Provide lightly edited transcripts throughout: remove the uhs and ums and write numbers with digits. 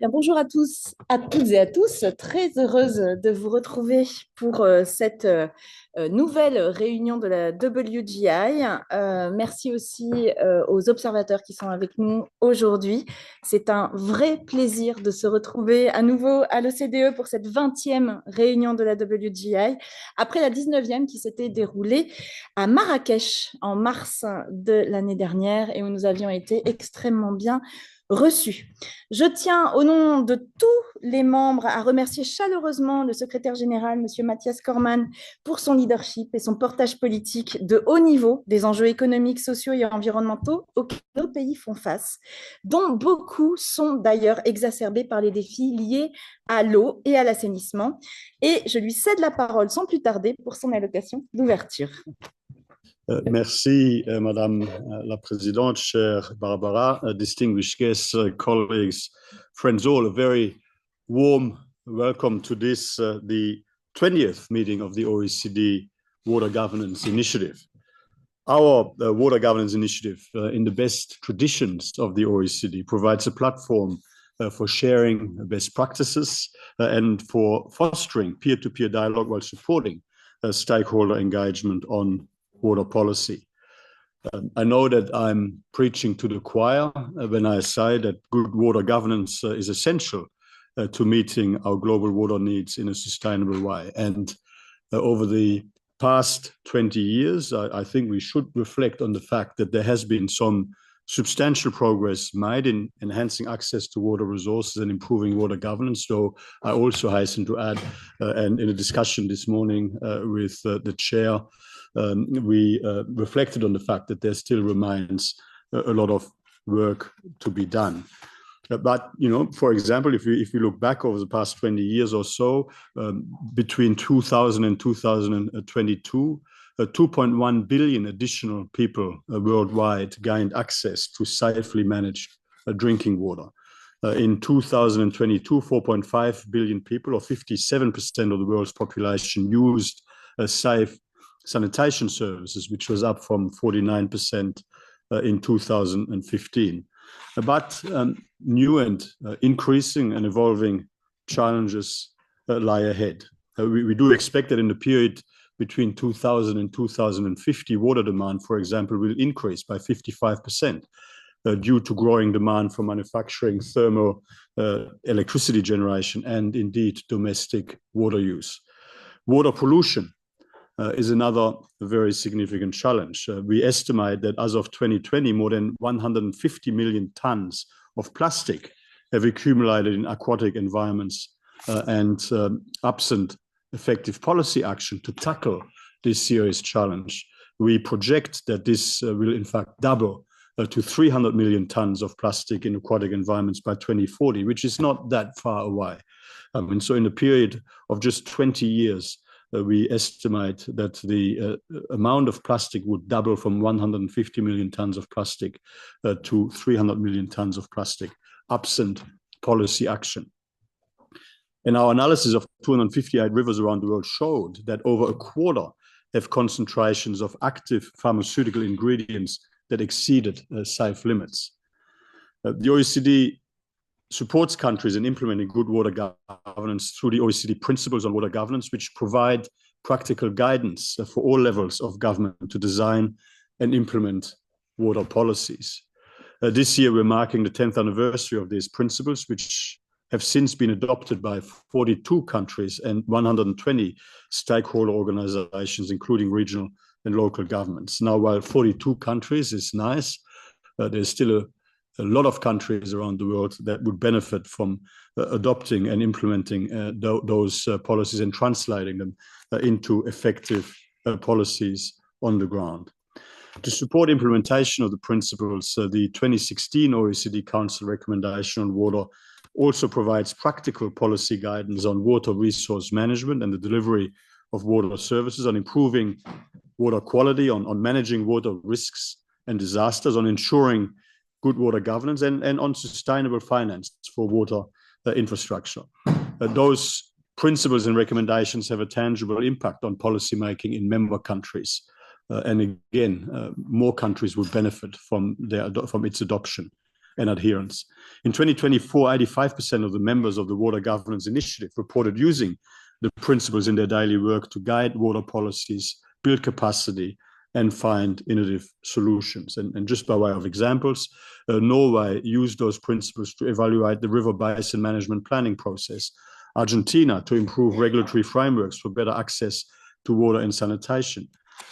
Bien, bonjour à tous, à toutes et à tous. Très heureuse de vous retrouver pour cette nouvelle réunion de la WGI. Merci aussi aux observateurs qui sont avec nous aujourd'hui. C'est un vrai plaisir de se retrouver à nouveau à l'OCDE pour cette 20e réunion de la WGI, après la 19e qui s'était déroulée à Marrakech en mars de l'année dernière et où nous avions été extrêmement bien reçus. Je tiens, au nom de tous les membres, à remercier chaleureusement le secrétaire général, M. Mathias Cormann, pour son leadership et son portage politique de haut niveau des enjeux économiques, sociaux et environnementaux auxquels nos pays font face, dont beaucoup sont d'ailleurs exacerbés par les défis liés à l'eau et à l'assainissement. Et je lui cède la parole sans plus tarder pour son allocation d'ouverture. Merci, Madame la Présidente, chère Barbara, distinguished guests, colleagues, friends all, a very warm welcome to this, the 20th meeting of the OECD Water Governance Initiative. Our Water Governance Initiative, in the best traditions of the OECD, provides a platform for sharing best practices and for fostering peer-to-peer dialogue while supporting stakeholder engagement on water policy. I know that I'm preaching to the choir when I say that good water governance is essential to meeting our global water needs in a sustainable way. And over the past 20 years, I think we should reflect on the fact that there has been some substantial progress made in enhancing access to water resources and improving water governance. So I also hasten to add, and in a discussion this morning with the chair, we reflected on the fact that there still remains a lot of work to be done. But, you know, for example, if we look back over the past 20 years or so, between 2000 and 2022, 2.1 billion additional people worldwide gained access to safely managed drinking water. In 2022, 4.5 billion people, or 57% of the world's population, used safe sanitation services, which was up from 49% in 2015. But new and increasing and evolving challenges lie ahead. We do expect that in the period between 2000 and 2050, water demand, for example, will increase by 55% due to growing demand for manufacturing, thermal electricity generation, and indeed domestic water use. Water pollution is another very significant challenge. We estimate that as of 2020, more than 150 million tons of plastic have accumulated in aquatic environments, and absent effective policy action to tackle this serious challenge, we project that this will in fact double to 300 million tons of plastic in aquatic environments by 2040, which is not that far away. And so in a period of just 20 years, we estimate that the amount of plastic would double from 150 million tons of plastic to 300 million tons of plastic, absent policy action. And our analysis of 258 rivers around the world showed that over a quarter have concentrations of active pharmaceutical ingredients that exceeded safe limits. The OECD supports countries in implementing good water governance through the OECD principles on water governance, which provide practical guidance for all levels of government to design and implement water policies. This year, we're marking the 10th anniversary of these principles, which have since been adopted by 42 countries and 120 stakeholder organizations, including regional and local governments. Now, while 42 countries is nice, there's still a lot of countries around the world that would benefit from adopting and implementing those policies and translating them into effective policies on the ground. To support implementation of the principles, the 2016 OECD Council recommendation on water also provides practical policy guidance on water resource management and the delivery of water services, on improving water quality, on managing water risks and disasters, on ensuring good water governance, and on sustainable finance for water infrastructure. Those principles and recommendations have a tangible impact on policymaking in member countries. And again, more countries would benefit from its adoption. and adherence. In 2024, 85% of the members of the Water Governance Initiative reported using the principles in their daily work to guide water policies, build capacity, and find innovative solutions. And just by way of examples, Norway used those principles to evaluate the river basin management planning process, Argentina to improve regulatory frameworks for better access to water and sanitation,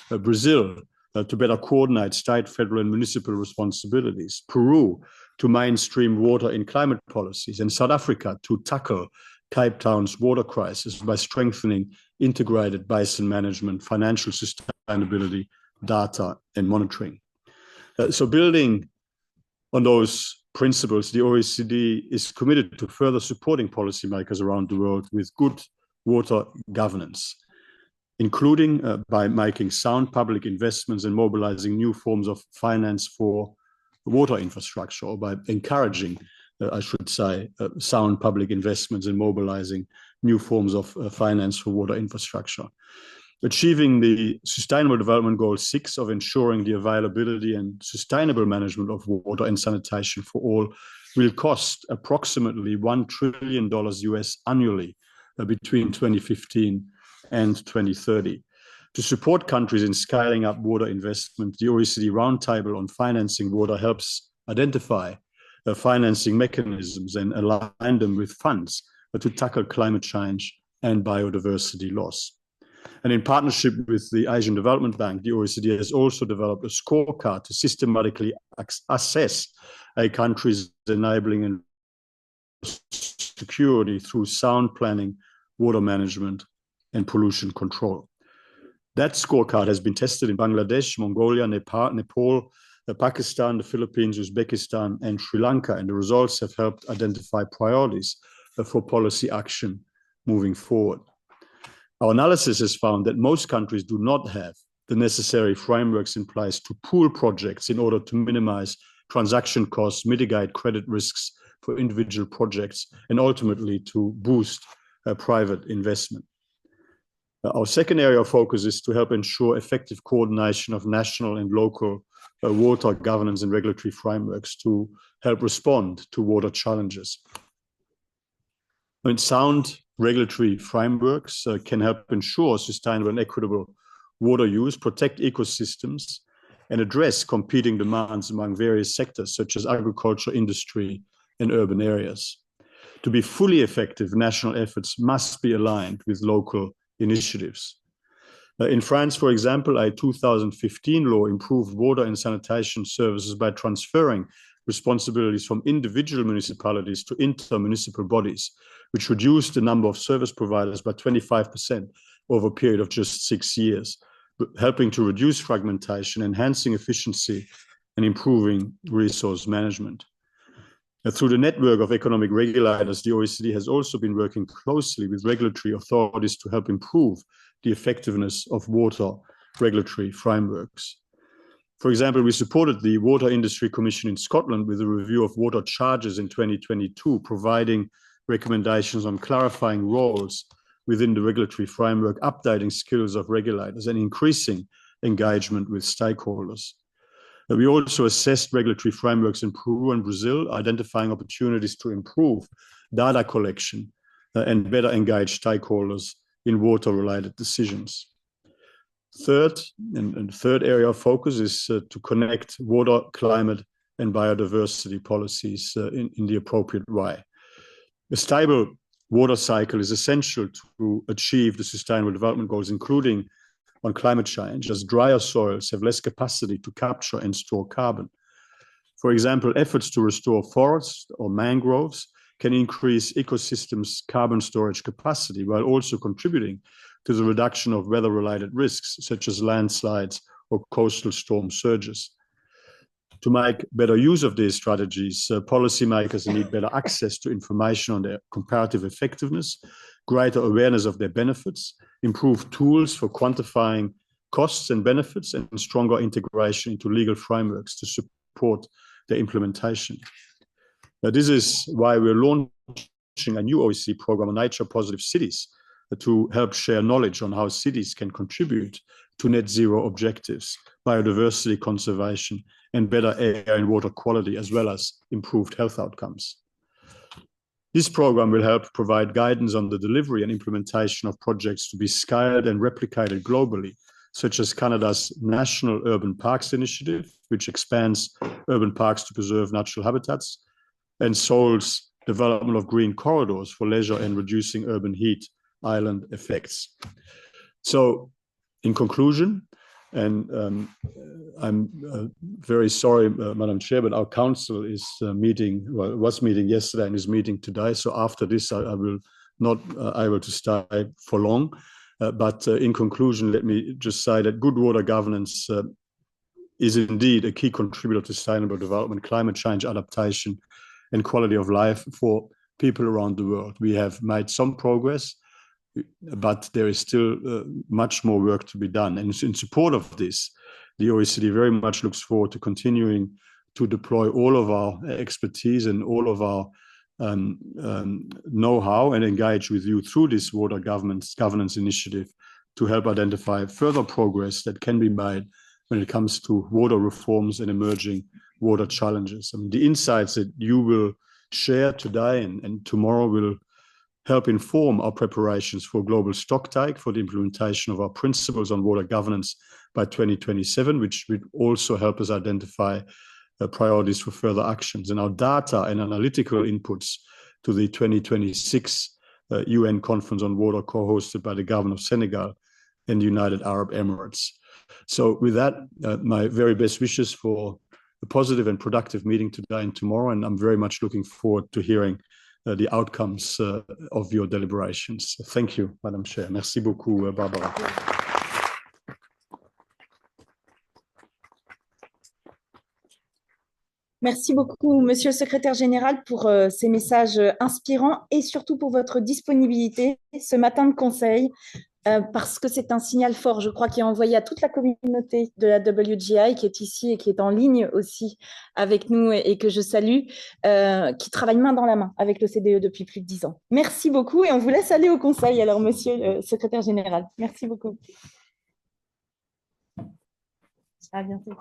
Brazil to better coordinate state, federal, and municipal responsibilities, Peru to mainstream water in climate policies, and South Africa to tackle Cape Town's water crisis by strengthening integrated basin management, financial sustainability, data, and monitoring. So building on those principles, the OECD is committed to further supporting policymakers around the world with good water governance, including by making sound public investments and mobilizing new forms of finance for water infrastructure, or by encouraging, I should say, sound public investments and mobilizing new forms of finance for water infrastructure. Achieving the Sustainable Development Goal 6 of ensuring the availability and sustainable management of water and sanitation for all will cost approximately $1 trillion US annually between 2015 and 2030. To support countries in scaling up water investment, the OECD Roundtable on Financing Water helps identify financing mechanisms and align them with funds to tackle climate change and biodiversity loss. And in partnership with the Asian Development Bank, the OECD has also developed a scorecard to systematically assess a country's enabling and security through sound planning, water management, and pollution control. That scorecard has been tested in Bangladesh, Mongolia, Nepal, Pakistan, the Philippines, Uzbekistan, and Sri Lanka, and the results have helped identify priorities for policy action moving forward. Our analysis has found that most countries do not have the necessary frameworks in place to pool projects in order to minimize transaction costs, mitigate credit risks for individual projects, and ultimately to boost private investment. Our second area of focus is to help ensure effective coordination of national and local water governance and regulatory frameworks to help respond to water challenges. I mean, sound regulatory frameworks can help ensure sustainable and equitable water use, protect ecosystems, and address competing demands among various sectors such as agriculture, industry, and urban areas. To be fully effective, national efforts must be aligned with local initiatives. In France, for example, a 2015 law improved water and sanitation services by transferring responsibilities from individual municipalities to intermunicipal bodies, which reduced the number of service providers by 25% over a period of just 6 years, helping to reduce fragmentation, enhancing efficiency, and improving resource management. Through the network of economic regulators, the OECD has also been working closely with regulatory authorities to help improve the effectiveness of water regulatory frameworks. For example, we supported the Water Industry Commission in Scotland with a review of water charges in 2022, providing recommendations on clarifying roles within the regulatory framework, updating skills of regulators, and increasing engagement with stakeholders. We also assessed regulatory frameworks in Peru and Brazil, identifying opportunities to improve data collection and better engage stakeholders in water-related decisions. Third area of focus is to connect water, climate, and biodiversity policies in the appropriate way. A stable water cycle is essential to achieve the Sustainable Development Goals, including on climate change, as drier soils have less capacity to capture and store carbon. For example, efforts to restore forests or mangroves can increase ecosystems' carbon storage capacity while also contributing to the reduction of weather-related risks, such as landslides or coastal storm surges. To make better use of these strategies, policymakers need better access to information on their comparative effectiveness, greater awareness of their benefits, improved tools for quantifying costs and benefits, and stronger integration into legal frameworks to support their implementation. Now, this is why we're launching a new OECD program on nature-positive cities to help share knowledge on how cities can contribute to net zero objectives biodiversity conservation, and better air and water quality, as well as improved health outcomes. This program will help provide guidance on the delivery and implementation of projects to be scaled and replicated globally, such as Canada's National Urban Parks Initiative, which expands urban parks to preserve natural habitats, and Seoul's development of green corridors for leisure and reducing urban heat island effects. So, in conclusion, and I'm very sorry, Madam Chair, but our council is was meeting yesterday and is meeting today. So after this, I will not able to stay for long. But in conclusion, let me just say that good water governance is indeed a key contributor to sustainable development, climate change adaptation, and quality of life for people around the world. We have made some progress, but there is still much more work to be done. And in support of this, the OECD very much looks forward to continuing to deploy all of our expertise and all of our know-how and engage with you through this water governance initiative to help identify further progress that can be made when it comes to water reforms and emerging water challenges. I mean, the insights that you will share today and tomorrow will help inform our preparations for global stocktake for the implementation of our principles on water governance by 2027, which will also help us identify priorities for further actions. And our data and analytical inputs to the 2026 UN Conference on Water, co-hosted by the government of Senegal and the United Arab Emirates. So with that, my very best wishes for a positive and productive meeting today and tomorrow, and I'm very much looking forward to hearing the outcomes of your deliberations. Thank you, Madam Chair. Merci beaucoup, Barbara. Merci beaucoup, Monsieur le Secrétaire Général, pour ces messages inspirants et surtout pour votre disponibilité ce matin de conseil, parce que c'est un signal fort, je crois, qui est envoyé à toute la communauté de la WGI qui est ici et qui est en ligne aussi avec nous et que je salue, qui travaille main dans la main avec le CDE depuis plus de 10 ans. Merci beaucoup et on vous laisse aller au conseil, alors, Monsieur le Secrétaire Général. Merci beaucoup. À bientôt.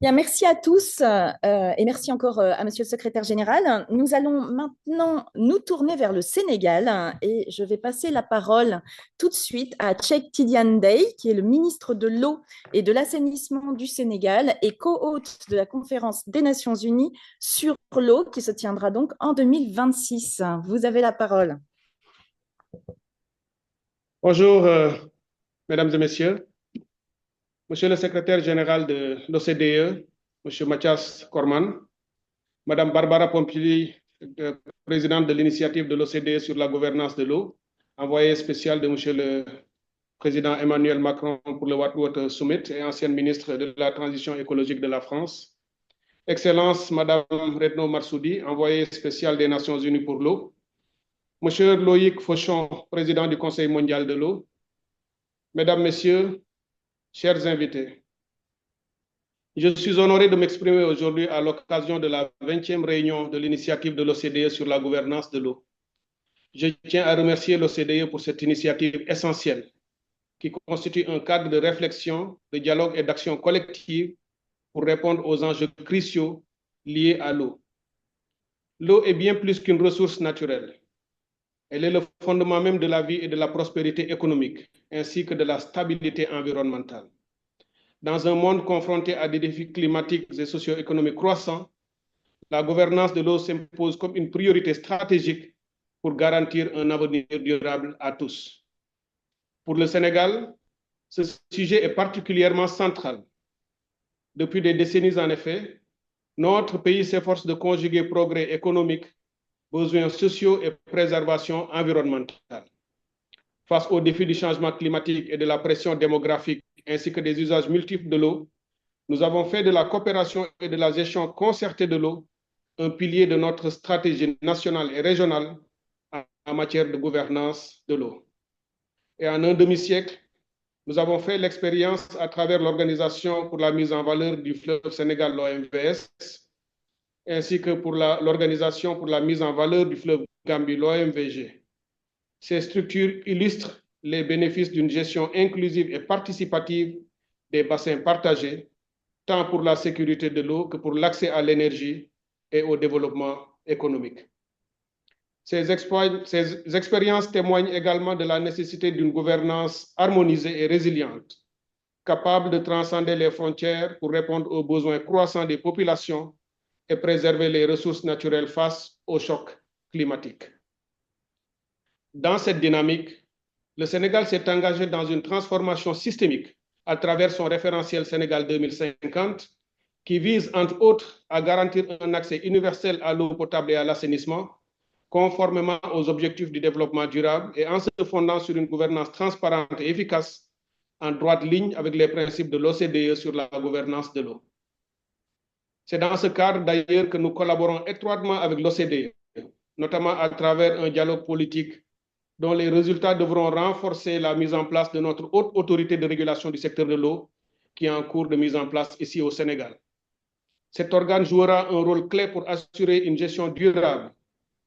Bien, merci à tous et merci encore à Monsieur le Secrétaire Général. Nous allons maintenant nous tourner vers le Sénégal et je vais passer la parole tout de suite à Cheikh Tidiane Dey, qui est le ministre de l'Eau et de l'Assainissement du Sénégal et co-hôte de la conférence des Nations Unies sur l'eau qui se tiendra donc en 2026. Vous avez la parole. Bonjour, mesdames et messieurs. Monsieur le secrétaire général de l'OCDE, Monsieur Mathias Cormann, Madame Barbara Pompili, présidente de l'initiative de l'OCDE sur la gouvernance de l'eau, envoyée spéciale de Monsieur le président Emmanuel Macron pour le Water Summit et ancienne ministre de la Transition écologique de la France, Excellence Madame Retno Marsoudi, envoyée spéciale des Nations Unies pour l'eau, Monsieur Loïc Fauchon, président du Conseil mondial de l'eau, Mesdames, Messieurs, chers invités, je suis honoré de m'exprimer aujourd'hui à l'occasion de la 20e réunion de l'initiative de l'OCDE sur la gouvernance de l'eau. Je tiens à remercier l'OCDE pour cette initiative essentielle qui constitue un cadre de réflexion, de dialogue et d'action collective pour répondre aux enjeux cruciaux liés à l'eau. L'eau est bien plus qu'une ressource naturelle. Elle est le fondement même de la vie et de la prospérité économique, ainsi que de la stabilité environnementale. Dans un monde confronté à des défis climatiques et socio-économiques croissants, la gouvernance de l'eau s'impose comme une priorité stratégique pour garantir un avenir durable à tous. Pour le Sénégal, ce sujet est particulièrement central. Depuis des décennies, en effet, notre pays s'efforce de conjuguer progrès économique, besoins sociaux et préservation environnementale. Face aux défis du changement climatique et de la pression démographique, ainsi que des usages multiples de l'eau, nous avons fait de la coopération et de la gestion concertée de l'eau un pilier de notre stratégie nationale et régionale en matière de gouvernance de l'eau. Et en un demi-siècle, nous avons fait l'expérience à travers l'Organisation pour la mise en valeur du fleuve Sénégal, l'OMVS, ainsi que pour l'Organisation pour la mise en valeur du fleuve Gambie, l'OMVG. Ces structures illustrent les bénéfices d'une gestion inclusive et participative des bassins partagés, tant pour la sécurité de l'eau que pour l'accès à l'énergie et au développement économique. Ces expériences témoignent également de la nécessité d'une gouvernance harmonisée et résiliente, capable de transcender les frontières pour répondre aux besoins croissants des populations et préserver les ressources naturelles face aux chocs climatiques. Dans cette dynamique, le Sénégal s'est engagé dans une transformation systémique à travers son référentiel Sénégal 2050, qui vise entre autres à garantir un accès universel à l'eau potable et à l'assainissement, conformément aux objectifs du développement durable et en se fondant sur une gouvernance transparente et efficace, en droite ligne avec les principes de l'OCDE sur la gouvernance de l'eau. C'est dans ce cadre d'ailleurs que nous collaborons étroitement avec l'OCDE, notamment à travers un dialogue politique dont les résultats devront renforcer la mise en place de notre haute autorité de régulation du secteur de l'eau, qui est en cours de mise en place ici au Sénégal. Cet organe jouera un rôle clé pour assurer une gestion durable,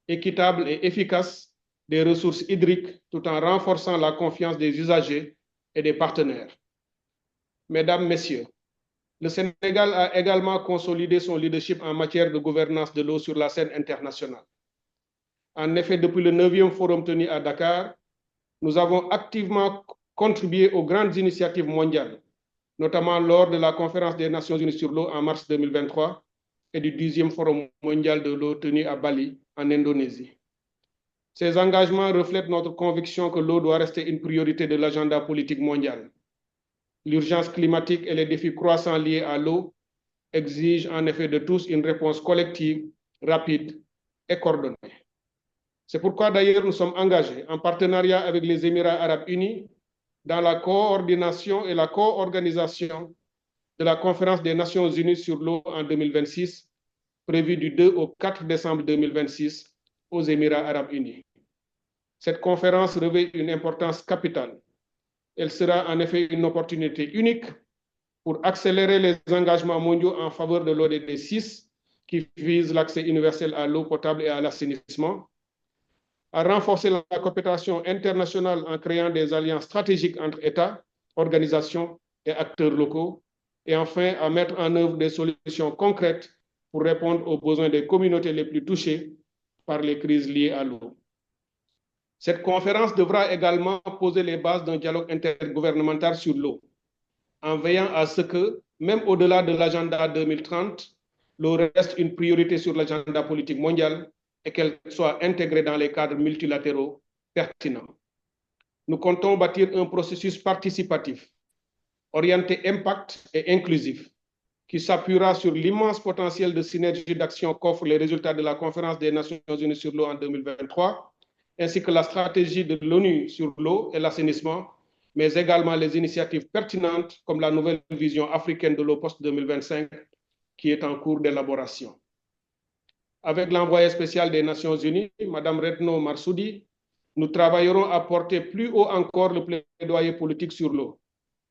équitable et efficace des ressources hydriques, tout en renforçant la confiance des usagers et des partenaires. Mesdames, Messieurs, le Sénégal a également consolidé son leadership en matière de gouvernance de l'eau sur la scène internationale. En effet, depuis le 9e forum tenu à Dakar, nous avons activement contribué aux grandes initiatives mondiales, notamment lors de la conférence des Nations Unies sur l'eau en mars 2023 et du 10e forum mondial de l'eau tenu à Bali, en Indonésie. Ces engagements reflètent notre conviction que l'eau doit rester une priorité de l'agenda politique mondial. L'urgence climatique et les défis croissants liés à l'eau exigent en effet de tous une réponse collective, rapide et coordonnée. C'est pourquoi d'ailleurs nous sommes engagés en partenariat avec les Émirats arabes unis dans la coordination et la co-organisation de la conférence des Nations unies sur l'eau en 2026, prévue du 2 au 4 décembre 2026 aux Émirats arabes unis. Cette conférence revêt une importance capitale. Elle sera en effet une opportunité unique pour accélérer les engagements mondiaux en faveur de l'ODD 6, qui vise l'accès universel à l'eau potable et à l'assainissement, à renforcer la coopération internationale en créant des alliances stratégiques entre États, organisations et acteurs locaux, et enfin à mettre en œuvre des solutions concrètes pour répondre aux besoins des communautés les plus touchées par les crises liées à l'eau. Cette conférence devra également poser les bases d'un dialogue intergouvernemental sur l'eau, en veillant à ce que, même au-delà de l'agenda 2030, l'eau reste une priorité sur l'agenda politique mondial et qu'elle soit intégrée dans les cadres multilatéraux pertinents. Nous comptons bâtir un processus participatif, orienté impact et inclusif, qui s'appuiera sur l'immense potentiel de synergie d'action qu'offrent les résultats de la conférence des Nations Unies sur l'eau en 2023, ainsi que la stratégie de l'ONU sur l'eau et l'assainissement, mais également les initiatives pertinentes comme la nouvelle vision africaine de l'eau post-2025 qui est en cours d'élaboration. Avec l'envoyé spécial des Nations Unies, Mme Retno Marsoudi, nous travaillerons à porter plus haut encore le plaidoyer politique sur l'eau,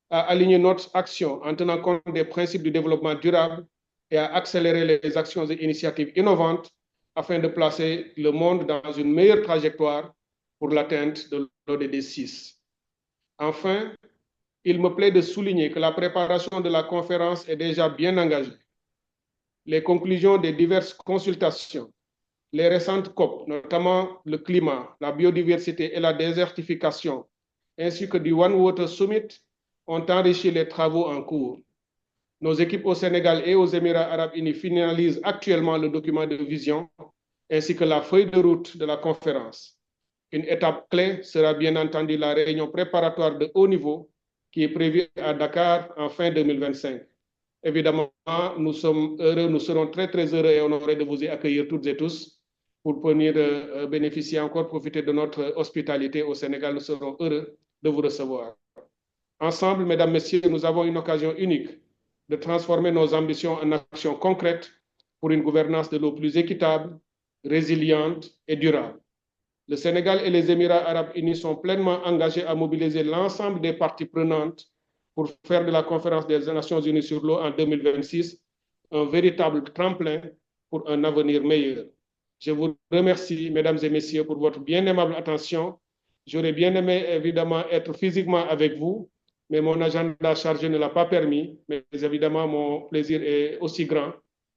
à aligner notre action en tenant compte des principes du développement durable et à accélérer les actions et initiatives innovantes afin de placer le monde dans une meilleure trajectoire pour l'atteinte de l'ODD 6. Enfin, il me plaît de souligner que la préparation de la conférence est déjà bien engagée. Les conclusions des diverses consultations, les récentes COP, notamment le climat, la biodiversité et la désertification, ainsi que du One Water Summit, ont enrichi les travaux en cours. Nos équipes au Sénégal et aux Émirats arabes unis finalisent actuellement le document de vision ainsi que la feuille de route de la conférence. Une étape clé sera bien entendu la réunion préparatoire de haut niveau qui est prévue à Dakar en fin 2025. Évidemment, nous sommes heureux, nous serons très heureux et honorés de vous y accueillir toutes et tous pour venir bénéficier encore, profiter de notre hospitalité au Sénégal. Nous serons heureux de vous recevoir. Ensemble, mesdames, messieurs, nous avons une occasion unique de transformer nos ambitions en actions concrètes pour une gouvernance de l'eau plus équitable, résiliente et durable. Le Sénégal et les Émirats arabes unis sont pleinement engagés à mobiliser l'ensemble des parties prenantes pour faire de la conférence des Nations unies sur l'eau en 2026 un véritable tremplin pour un avenir meilleur. Je vous remercie, mesdames et messieurs, pour votre bien aimable attention. J'aurais bien aimé, évidemment, être physiquement avec vous, mais mon agenda chargé ne l'a pas permis. Mais évidemment, mon plaisir est aussi grand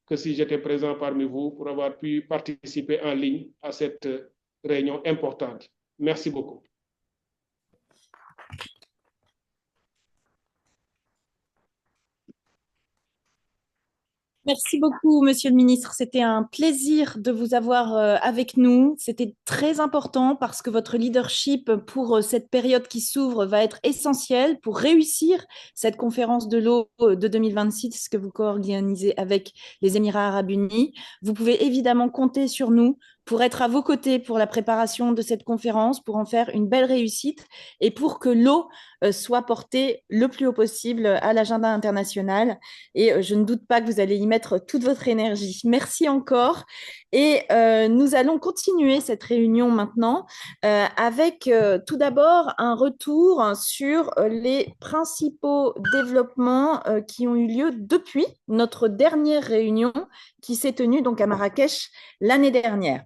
que si j'étais présent parmi vous pour avoir pu participer en ligne à cette réunion importante. Merci beaucoup. Merci beaucoup, Monsieur le Ministre. C'était un plaisir de vous avoir avec nous. C'était très important parce que votre leadership pour cette période qui s'ouvre va être essentiel pour réussir cette conférence de l'eau de 2026 que vous co-organisez avec les Émirats arabes unis. Vous pouvez évidemment compter sur nous pour être à vos côtés pour la préparation de cette conférence, pour en faire une belle réussite et pour que l'eau soit portée le plus haut possible à l'agenda international. Et je ne doute pas que vous allez y mettre toute votre énergie. Merci encore. Et nous allons continuer cette réunion maintenant avec tout d'abord un retour sur les principaux développements qui ont eu lieu depuis notre dernière réunion qui s'est tenue donc à Marrakech l'année dernière.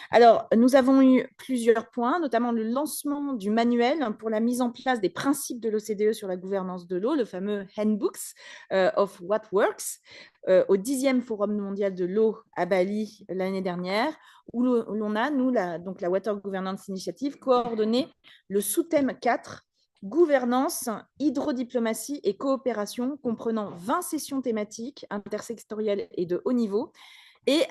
Alors, nous avons eu plusieurs points, notamment le lancement du manuel pour la mise en place des principes de l'OCDE sur la gouvernance de l'eau, le fameux Handbooks of What Works, au 10e Forum mondial de l'eau à Bali l'année dernière, où l'on a, nous, donc la Water Governance Initiative, coordonné le sous-thème 4, gouvernance, hydrodiplomatie et coopération, comprenant 20 sessions thématiques intersectorielles et de haut niveau, et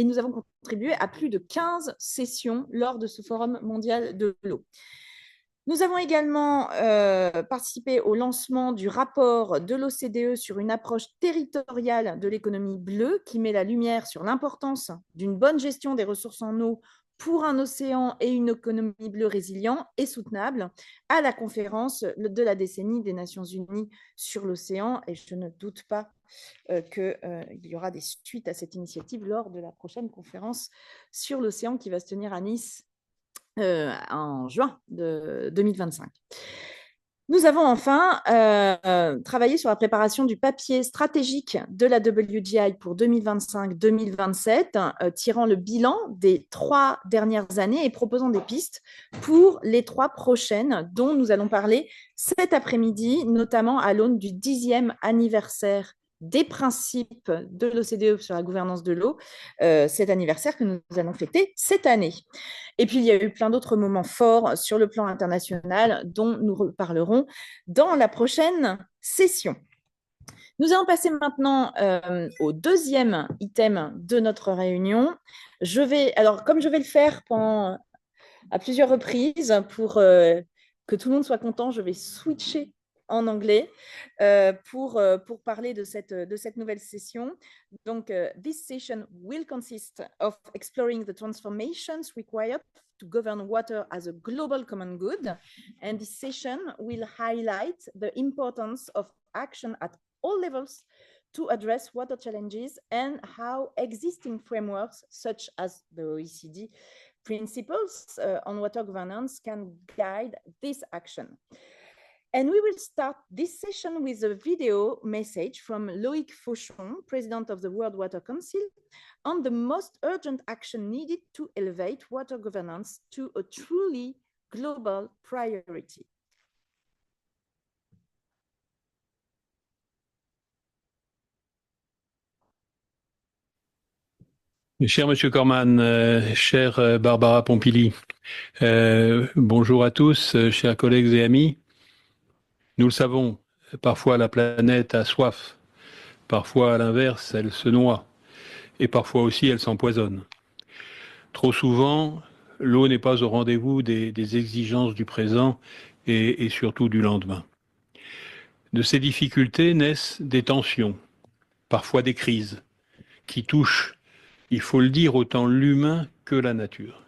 nous avons contribué à plus de 15 sessions lors de ce Forum mondial de l'eau. Nous avons également participé au lancement du rapport de l'OCDE sur une approche territoriale de l'économie bleue qui met la lumière sur l'importance d'une bonne gestion des ressources en eau pour un océan et une économie bleue résilient et soutenable à la conférence de la décennie des Nations Unies sur l'océan. Et je ne doute pas qu'il y aura des suites à cette initiative lors de la prochaine conférence sur l'océan qui va se tenir à Nice en juin de 2025. Nous avons enfin travaillé sur la préparation du papier stratégique de la WGI pour 2025-2027, tirant le bilan des 3 dernières années et proposant des pistes pour les 3 prochaines, dont nous allons parler cet après-midi, notamment à l'aune du 10e anniversaire des principes de l'OCDE sur la gouvernance de l'eau, cet anniversaire que nous allons fêter cette année. Et puis, il y a eu plein d'autres moments forts sur le plan international dont nous reparlerons dans la prochaine session. Nous allons passer maintenant au deuxième item de notre réunion. Alors, comme je vais le faire à plusieurs reprises pour que tout le monde soit content, je vais switcher en anglais pour parler de cette nouvelle session. Donc, this session will consist of exploring the transformations required to govern water as a global common good. And this session will highlight the importance of action at all levels to address water challenges and how existing frameworks such as the OECD principles on water governance can guide this action. And we will start this session with a video message from Loïc Fauchon, President of the World Water Council, on the most urgent action needed to elevate water governance to a truly global priority. Cher Monsieur Corman, chère Barbara Pompili, bonjour à tous, chers collègues et amis. Nous le savons, parfois la planète a soif, parfois à l'inverse, elle se noie, et parfois aussi elle s'empoisonne. Trop souvent, l'eau n'est pas au rendez-vous des exigences du présent et surtout du lendemain. De ces difficultés naissent des tensions, parfois des crises, qui touchent, il faut le dire, autant l'humain que la nature,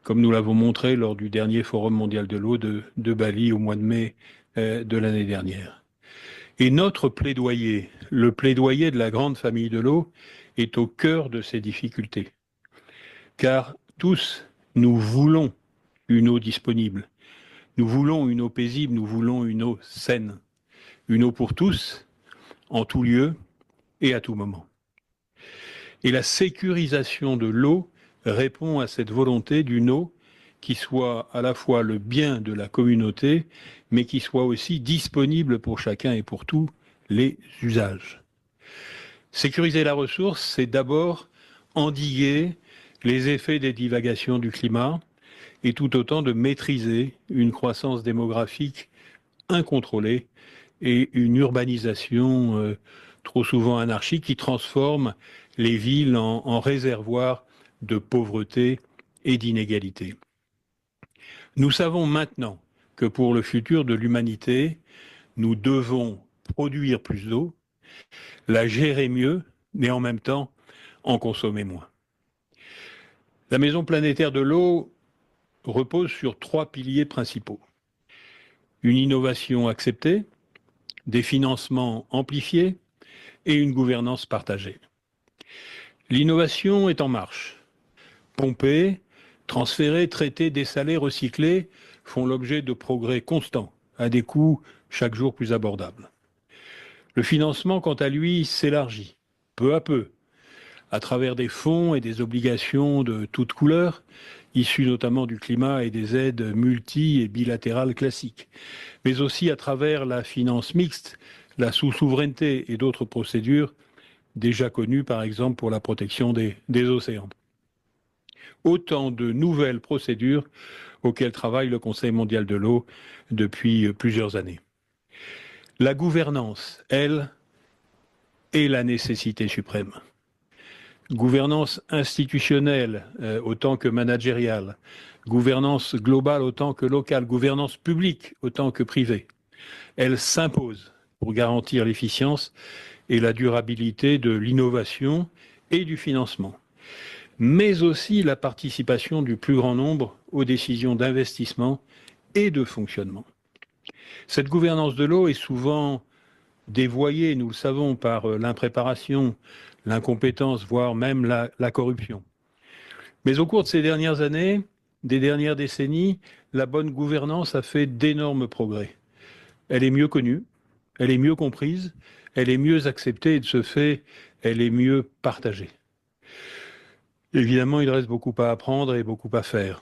comme nous l'avons montré lors du dernier Forum mondial de l'eau de Bali au mois de mai de l'année dernière. Et notre plaidoyer, le plaidoyer de la grande famille de l'eau, est au cœur de ces difficultés. Car tous, nous voulons une eau disponible, nous voulons une eau paisible, nous voulons une eau saine, une eau pour tous, en tout lieu et à tout moment. Et la sécurisation de l'eau répond à cette volonté d'une eau qui soit à la fois le bien de la communauté, mais qui soit aussi disponible pour chacun et pour tous les usages. Sécuriser la ressource, c'est d'abord endiguer les effets des divagations du climat et tout autant de maîtriser une croissance démographique incontrôlée et une urbanisation trop souvent anarchique qui transforme les villes en réservoirs de pauvreté et d'inégalité. Nous savons maintenant que pour le futur de l'humanité, nous devons produire plus d'eau, la gérer mieux, mais en même temps en consommer moins. La maison planétaire de l'eau repose sur 3 piliers principaux. Une innovation acceptée, des financements amplifiés et une gouvernance partagée. L'innovation est en marche. Pomper, transférer, traiter, dessaler, recycler font l'objet de progrès constants, à des coûts chaque jour plus abordables. Le financement, quant à lui, s'élargit, peu à travers des fonds et des obligations de toutes couleurs, issus notamment du climat et des aides multi- et bilatérales classiques, mais aussi à travers la finance mixte, la sous-souveraineté et d'autres procédures déjà connues, par exemple pour la protection des océans. Autant de nouvelles procédures auxquelles travaille le Conseil mondial de l'eau depuis plusieurs années. La gouvernance, elle, est la nécessité suprême. Gouvernance institutionnelle autant que managériale, gouvernance globale autant que locale, gouvernance publique autant que privée. Elle s'impose pour garantir l'efficience et la durabilité de l'innovation et du financement, mais aussi la participation du plus grand nombre aux décisions d'investissement et de fonctionnement. Cette gouvernance de l'eau est souvent dévoyée, nous le savons, par l'impréparation, l'incompétence, voire même la corruption. Mais au cours de ces dernières années, des dernières décennies, la bonne gouvernance a fait d'énormes progrès. Elle est mieux connue, elle est mieux comprise, elle est mieux acceptée et de ce fait, elle est mieux partagée. Évidemment, il reste beaucoup à apprendre et beaucoup à faire.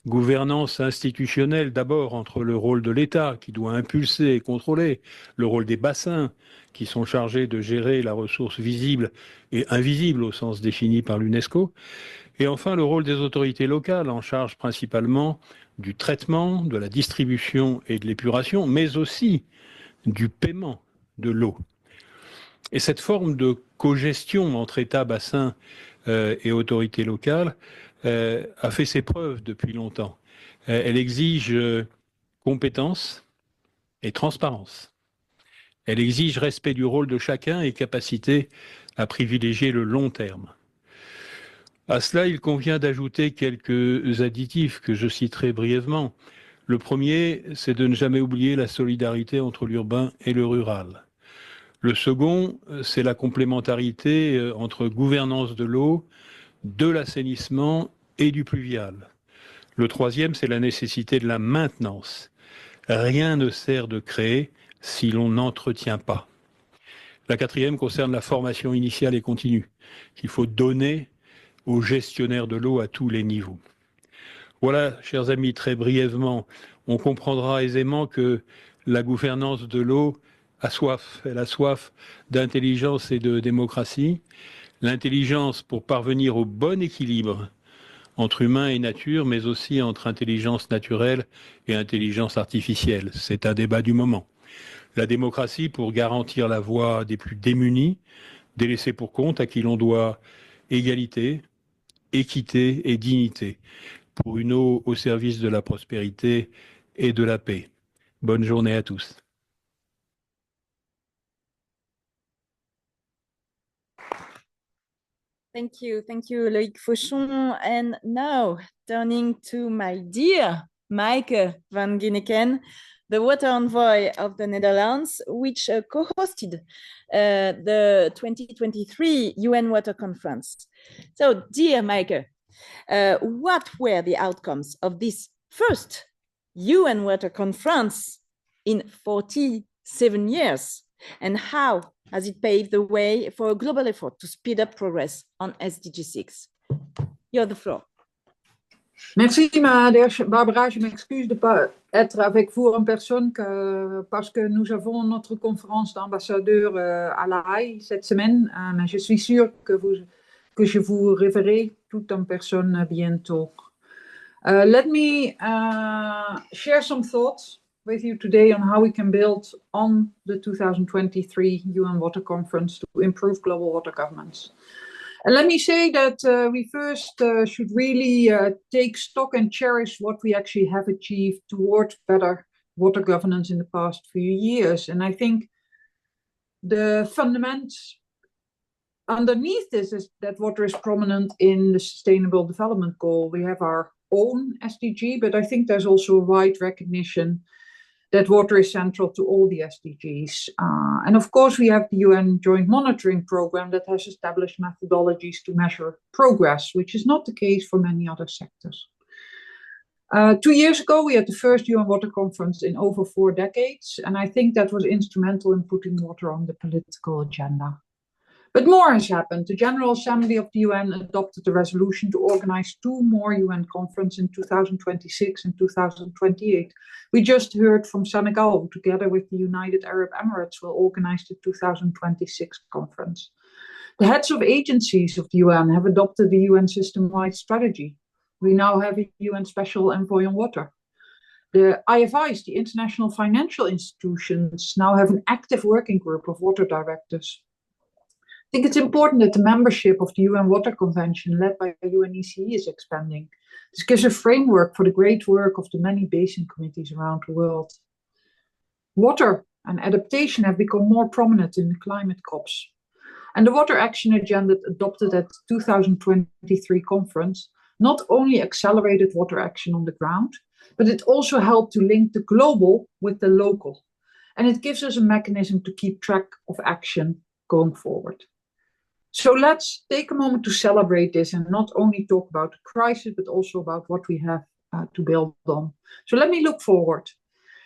Gouvernance institutionnelle d'abord entre le rôle de l'État qui doit impulser et contrôler, le rôle des bassins qui sont chargés de gérer la ressource visible et invisible au sens défini par l'UNESCO, et enfin le rôle des autorités locales en charge principalement du traitement, de la distribution et de l'épuration, mais aussi du paiement de l'eau. Et cette forme de cogestion entre État, bassin et autorités locales a fait ses preuves depuis longtemps. Elle exige compétence et transparence. Elle exige respect du rôle de chacun et capacité à privilégier le long terme. À cela, il convient d'ajouter quelques additifs que je citerai brièvement. Le premier, c'est de ne jamais oublier la solidarité entre l'urbain et le rural. Le second, c'est la complémentarité entre gouvernance de l'eau, de l'assainissement et du pluvial. Le troisième, c'est la nécessité de la maintenance. Rien ne sert de créer si l'on n'entretient pas. La quatrième concerne la formation initiale et continue, qu'il faut donner aux gestionnaires de l'eau à tous les niveaux. Voilà, chers amis, très brièvement, on comprendra aisément que la gouvernance de l'eau a soif. Elle a soif d'intelligence et de démocratie. L'intelligence pour parvenir au bon équilibre entre humain et nature, mais aussi entre intelligence naturelle et intelligence artificielle. C'est un débat du moment. La démocratie pour garantir la voix des plus démunis, des laissés pour compte à qui l'on doit égalité, équité et dignité, pour une eau au service de la prospérité et de la paix. Bonne journée à tous. Thank you, Loïc Fauchon. And now, turning to my dear Maaike van Ginneken, the water envoy of the Netherlands, which co-hosted the 2023 UN Water Conference. So, dear Maaike, what were the outcomes of this first UN Water Conference in 47 years? And how as it paved the way for a global effort to speed up progress on SDG 6. You have the floor. Merci, Madame Barbara. Je m'excuse de ne pas être avec vous en personne parce que nous avons notre conférence d'ambassadeurs à La Haye cette semaine. Mais je suis sûre que je vous reverrai tout en personne bientôt. Let me share some thoughts with you today on how we can build on the 2023 UN Water Conference to improve global water governance. And let me say that we first should really take stock and cherish what we actually have achieved towards better water governance in the past few years. And I think the fundamentals underneath this is that water is prominent in the Sustainable Development Goal. We have our own SDG, but I think there's also a wide recognition that water is central to all the SDGs. And of course, we have the UN Joint Monitoring Programme that has established methodologies to measure progress, which is not the case for many other sectors. 2 years ago, we had the first UN Water Conference in over 4 decades, and I think that was instrumental in putting water on the political agenda. But more has happened. The General Assembly of the UN adopted a resolution to organize 2 more UN conferences in 2026 and 2028. We just heard from Senegal, who together with the United Arab Emirates will organize the 2026 conference. The heads of agencies of the UN have adopted the UN system-wide strategy. We now have a UN Special Envoy on Water. The IFIs, the International Financial Institutions, now have an active working group of water directors. I think it's important that the membership of the UN Water Convention led by UNECE is expanding. This gives a framework for the great work of the many basin committees around the world. Water and adaptation have become more prominent in the climate COPs. And the Water Action Agenda adopted at the 2023 conference not only accelerated water action on the ground, but it also helped to link the global with the local. And it gives us a mechanism to keep track of action going forward. So let's take a moment to celebrate this and not only talk about the crisis, but also about what we have to build on. So let me look forward.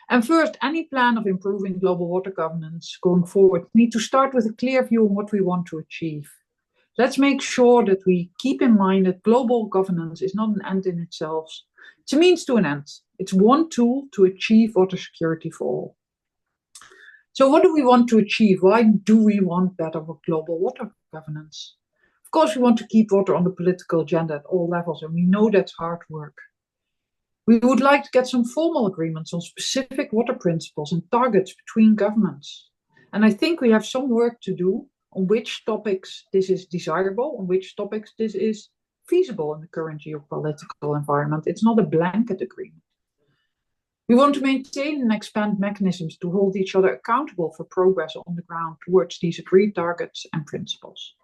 And first, any plan of improving global water governance going forward need to start with a clear view on what we want to achieve. Let's make sure that we keep in mind that global governance is not an end in itself. It's a means to an end. It's one tool to achieve water security for all. So what do we want to achieve? Why do we want better global water governance? Of course, we want to keep water on the political agenda at all levels, and we know that's hard work. We would like to get some formal agreements on specific water principles and targets between governments. And I think we have some work to do on which topics this is desirable, on which topics this is feasible in the current geopolitical environment. It's not a blanket agreement. We want to maintain and expand mechanisms to hold each other accountable for progress on the ground towards these agreed targets and principles.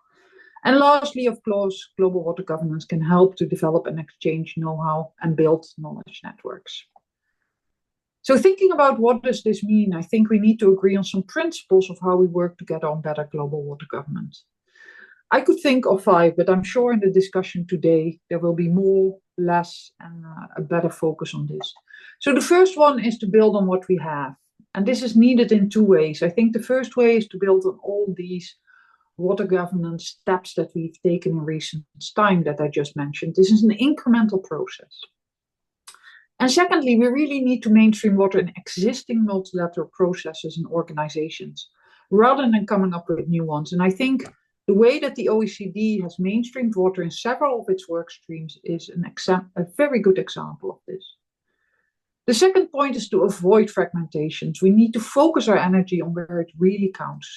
And lastly, of course, global water governance can help to develop and exchange know-how and build knowledge networks. So thinking about what does this mean, I think we need to agree on some principles of how we work together on better global water governance. I could think of 5, but I'm sure in the discussion today, there will be more, less, and a better focus on this. So the first one is to build on what we have. And this is needed in 2 ways. I think the first way is to build on all these water governance steps that we've taken in recent time that I just mentioned. This is an incremental process. And secondly, we really need to mainstream water in existing multilateral processes and organizations, rather than coming up with new ones. And I think the way that the OECD has mainstreamed water in several of its work streams is a very good example of this. The second point is to avoid fragmentations. We need to focus our energy on where it really counts.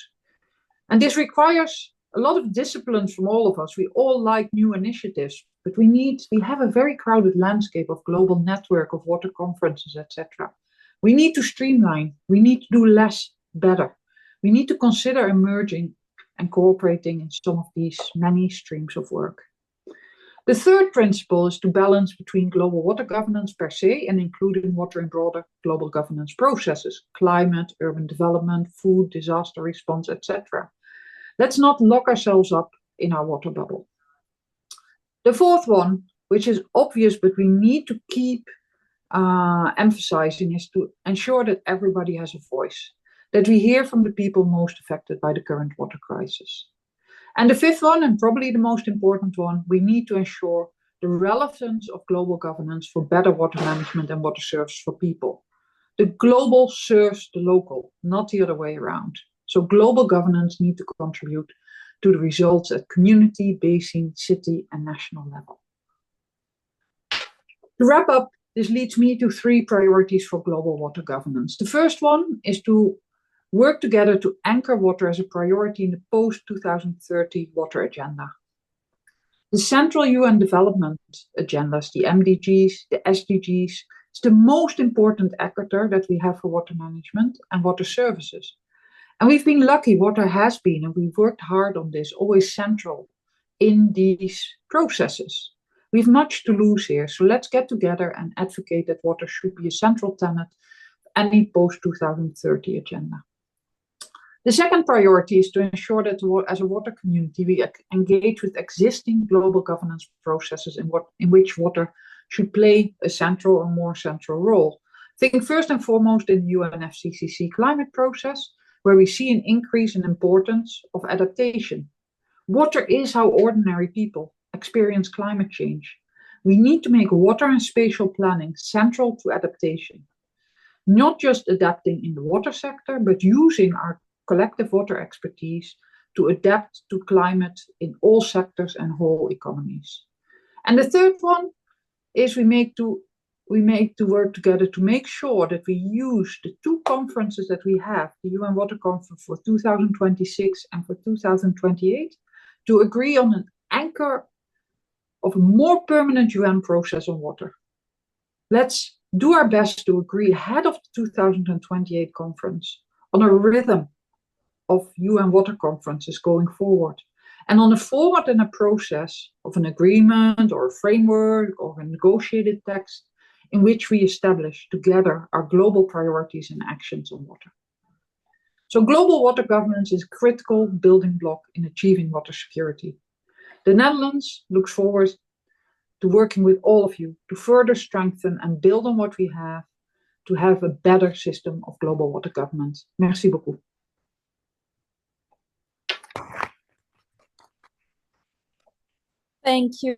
And this requires a lot of discipline from all of us. We all like new initiatives, but we have a very crowded landscape of global network of water conferences, etc. We need to streamline. We need to do less better. We need to consider emerging and cooperating in some of these many streams of work. The third principle is to balance between global water governance per se and including water in broader global governance processes, climate, urban development, food, disaster response, etc. Let's not lock ourselves up in our water bubble. The fourth one, which is obvious, but we need to keep emphasizing, is to ensure that everybody has a voice. that we hear from the people most affected by the current water crisis. And the fifth one, and probably the most important one, we need to ensure the relevance of global governance for better water management and water service for people. The global serves the local, not the other way around. So global governance needs to contribute to the results at community, basin, city, and national level. To wrap up, this leads me to 3 priorities for global water governance. The first one is to work together to anchor water as a priority in the post-2030 water agenda. The central UN development agendas, the MDGs, the SDGs, is the most important actor that we have for water management and water services. And we've been lucky, water has been, and we've worked hard on this, always central in these processes. We have much to lose here, so let's get together and advocate that water should be a central tenet of any post-2030 agenda. The second priority is to ensure that as a water community, we engage with existing global governance processes in which water should play a central or more central role. Think first and foremost in the UNFCCC climate process, where we see an increase in importance of adaptation. Water is how ordinary people experience climate change. We need to make water and spatial planning central to adaptation, not just adapting in the water sector, but using our collective water expertise to adapt to climate in all sectors and whole economies. And the third one is we make to work together to make sure that we use the 2 conferences that we have, the UN Water Conference for 2026 and for 2028, to agree on an anchor of a more permanent UN process on water. Let's do our best to agree ahead of the 2028 conference on a rhythm of UN water conferences going forward, and on a format and a process of an agreement or a framework or a negotiated text in which we establish together our global priorities and actions on water. So global water governance is a critical building block in achieving water security. The Netherlands looks forward to working with all of you to further strengthen and build on what we have to have a better system of global water governance. Merci beaucoup. Thank you,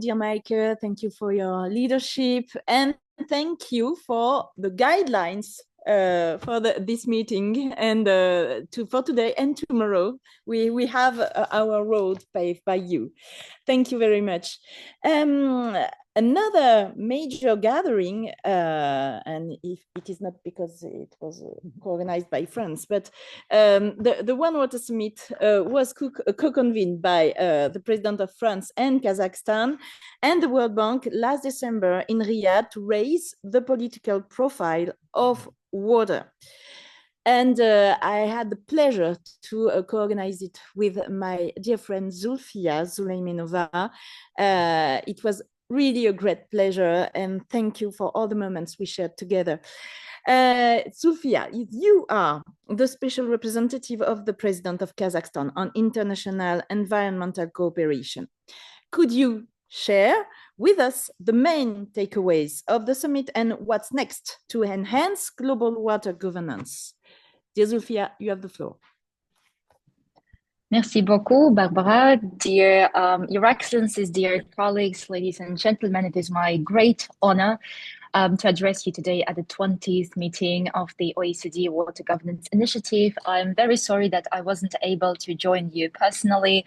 dear Maaike. Thank you for your leadership, and thank you for the guidelines for this meeting and for today and tomorrow. We have our road paved by you. Thank you very much. Another major gathering, and if it is not because it was organized by France, but the One Water Summit was co-convened by the President of France and Kazakhstan and the World Bank last December in Riyadh to raise the political profile of water. And I had the pleasure to co-organize it with my dear friend Zulfia Zuleymenova. It was really a great pleasure, and thank you for all the moments we shared together. Zulfia, you are the special representative of the President of Kazakhstan on international environmental cooperation. Could you share with us the main takeaways of the summit and what's next to enhance global water governance? Dear Zulfia, you have the floor. Merci beaucoup, Barbara. Dear Your Excellencies, dear colleagues, ladies and gentlemen, it is my great honor to address you today at the 20th meeting of the OECD Water Governance Initiative. I'm very sorry that I wasn't able to join you personally,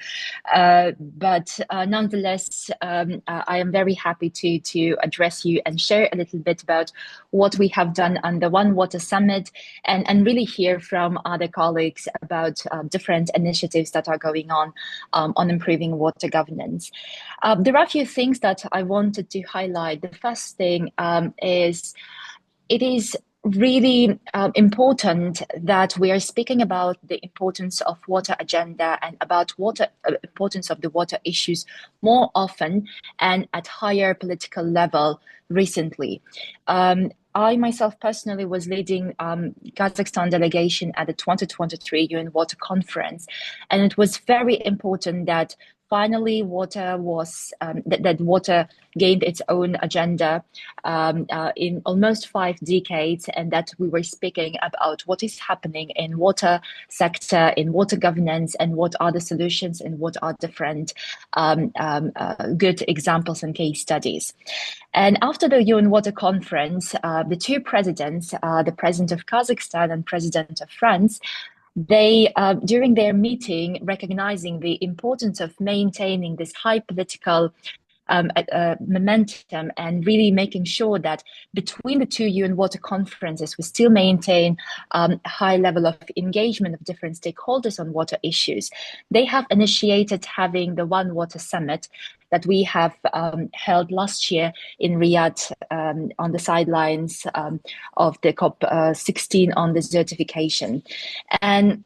but nonetheless, I am very happy to address you and share a little bit about what we have done on the One Water Summit and really hear from other colleagues about different initiatives that are going on improving water governance. There are a few things that I wanted to highlight. The first thing is it is really important that we are speaking about the importance of water agenda and about water importance of the water issues more often and at higher political level recently. I myself personally was leading Kazakhstan delegation at the 2023 UN Water Conference, and it was very important that finally water was that water gained its own agenda in almost 5 decades, and that we were speaking about what is happening in water sector, in water governance, and what are the solutions and what are different good examples and case studies. And after the UN Water Conference, the two presidents, the president of Kazakhstan and president of France, they, during their meeting, recognizing the importance of maintaining this high political momentum and really making sure that between the two UN water conferences, we still maintain a high level of engagement of different stakeholders on water issues. They have initiated having the One Water Summit that we have held last year in Riyadh on the sidelines of the COP16 on desertification. And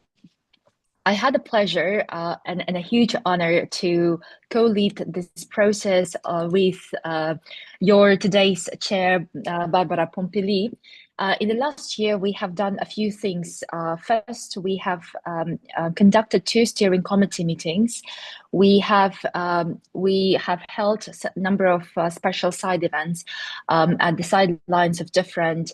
I had the pleasure and a huge honor to co-lead this process with your today's chair, Barbara Pompili. In the last year, we have done a few things. First, we have conducted 2 steering committee meetings. We have held a number of special side events at the sidelines of different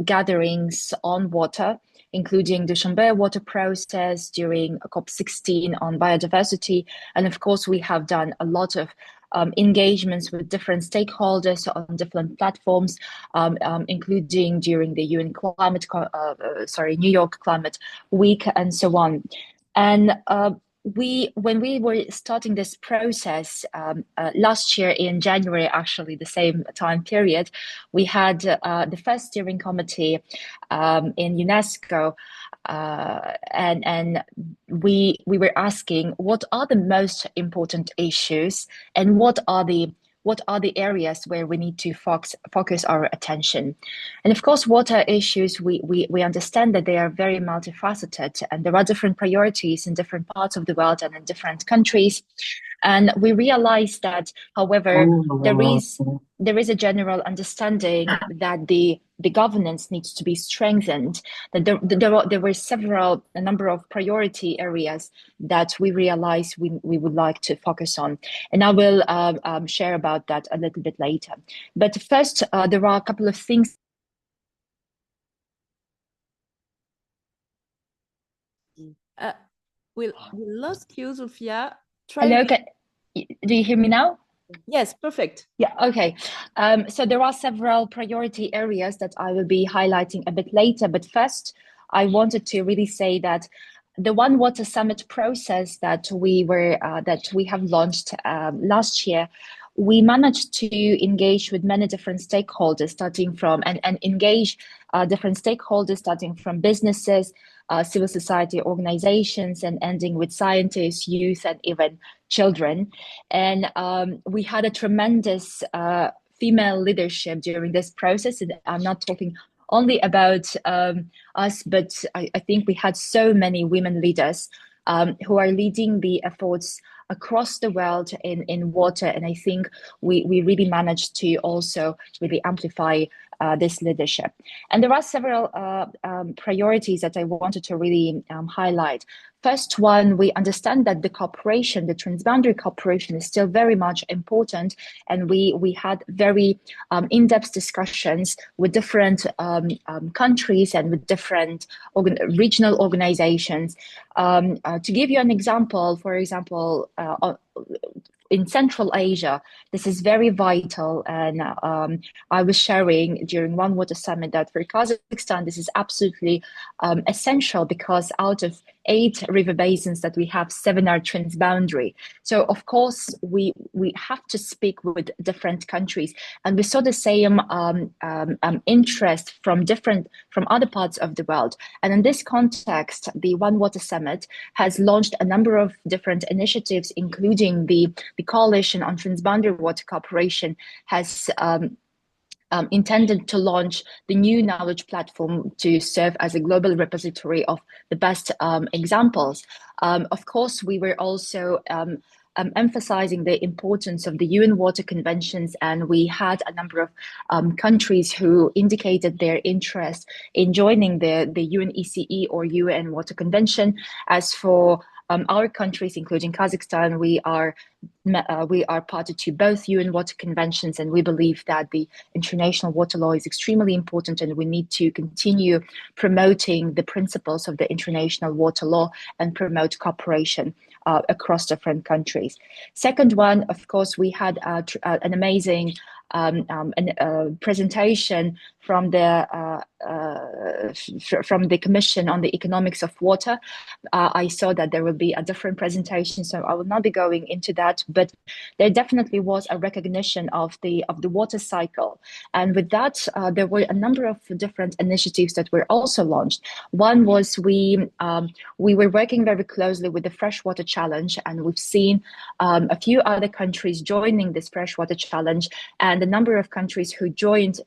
gatherings on water, including the Chambert water process during COP16 on biodiversity. And of course, we have done a lot of engagements with different stakeholders on different platforms, including during the UN New York Climate Week and so on. And when we were starting this process last year in January, actually the same time period, we had the first steering committee in UNESCO, and we were asking what are the most important issues and what are the areas where we need to focus our attention. And of course, water issues, we understand that they are very multifaceted and there are different priorities in different parts of the world and in different countries. And we realize that, however, there is a general understanding that the governance needs to be strengthened, that there were a number of priority areas that we realize we would like to focus on. And I will share about that a little bit later. But first, there are a couple of things. We lost you, Zulfia. Hello, do you hear me now? Yes, perfect. Yeah, okay. So there are several priority areas that I will be highlighting a bit later. But first, I wanted to really say that the One Water Summit process that we have launched last year, we managed to engage with many different stakeholders, starting from and engage different stakeholders, starting from businesses, civil society organizations, and ending with scientists, youth, and even children. And we had a tremendous female leadership during this process. And I'm not talking only about us, but I think we had so many women leaders who are leading the efforts across the world in water. And I think we really managed to also really amplify this leadership. And there are several priorities that I wanted to really highlight. First one, we understand that the cooperation, the transboundary cooperation, is still very much important, and we had very in-depth discussions with different countries and with different regional organizations. To give you an example, for example, in Central Asia, this is very vital. And I was sharing during One Water Summit that for Kazakhstan, this is absolutely essential, because out of 8 river basins that we have, 7 are transboundary. So of course, we have to speak with different countries. And we saw the same interest from other parts of the world. And in this context, the One Water Summit has launched a number of different initiatives, including the Coalition on Transboundary Water Cooperation has intended to launch the new knowledge platform to serve as a global repository of the best examples. Of course, we were also emphasizing the importance of the UN Water Conventions, and we had a number of countries who indicated their interest in joining the UNECE or UN Water Convention. As for our countries, including Kazakhstan, we are party to both UN water conventions, and we believe that the international water law is extremely important, and we need to continue promoting the principles of the international water law and promote cooperation across different countries. Second one, of course, we had an amazing presentation from the Commission on the Economics of Water. I saw that there will be a different presentation, so I will not be going into that. But there definitely was a recognition of the water cycle, and with that, there were a number of different initiatives that were also launched. One was we were working very closely with the Freshwater Challenge, and we've seen a few other countries joining this Freshwater Challenge, and the number of countries who joined,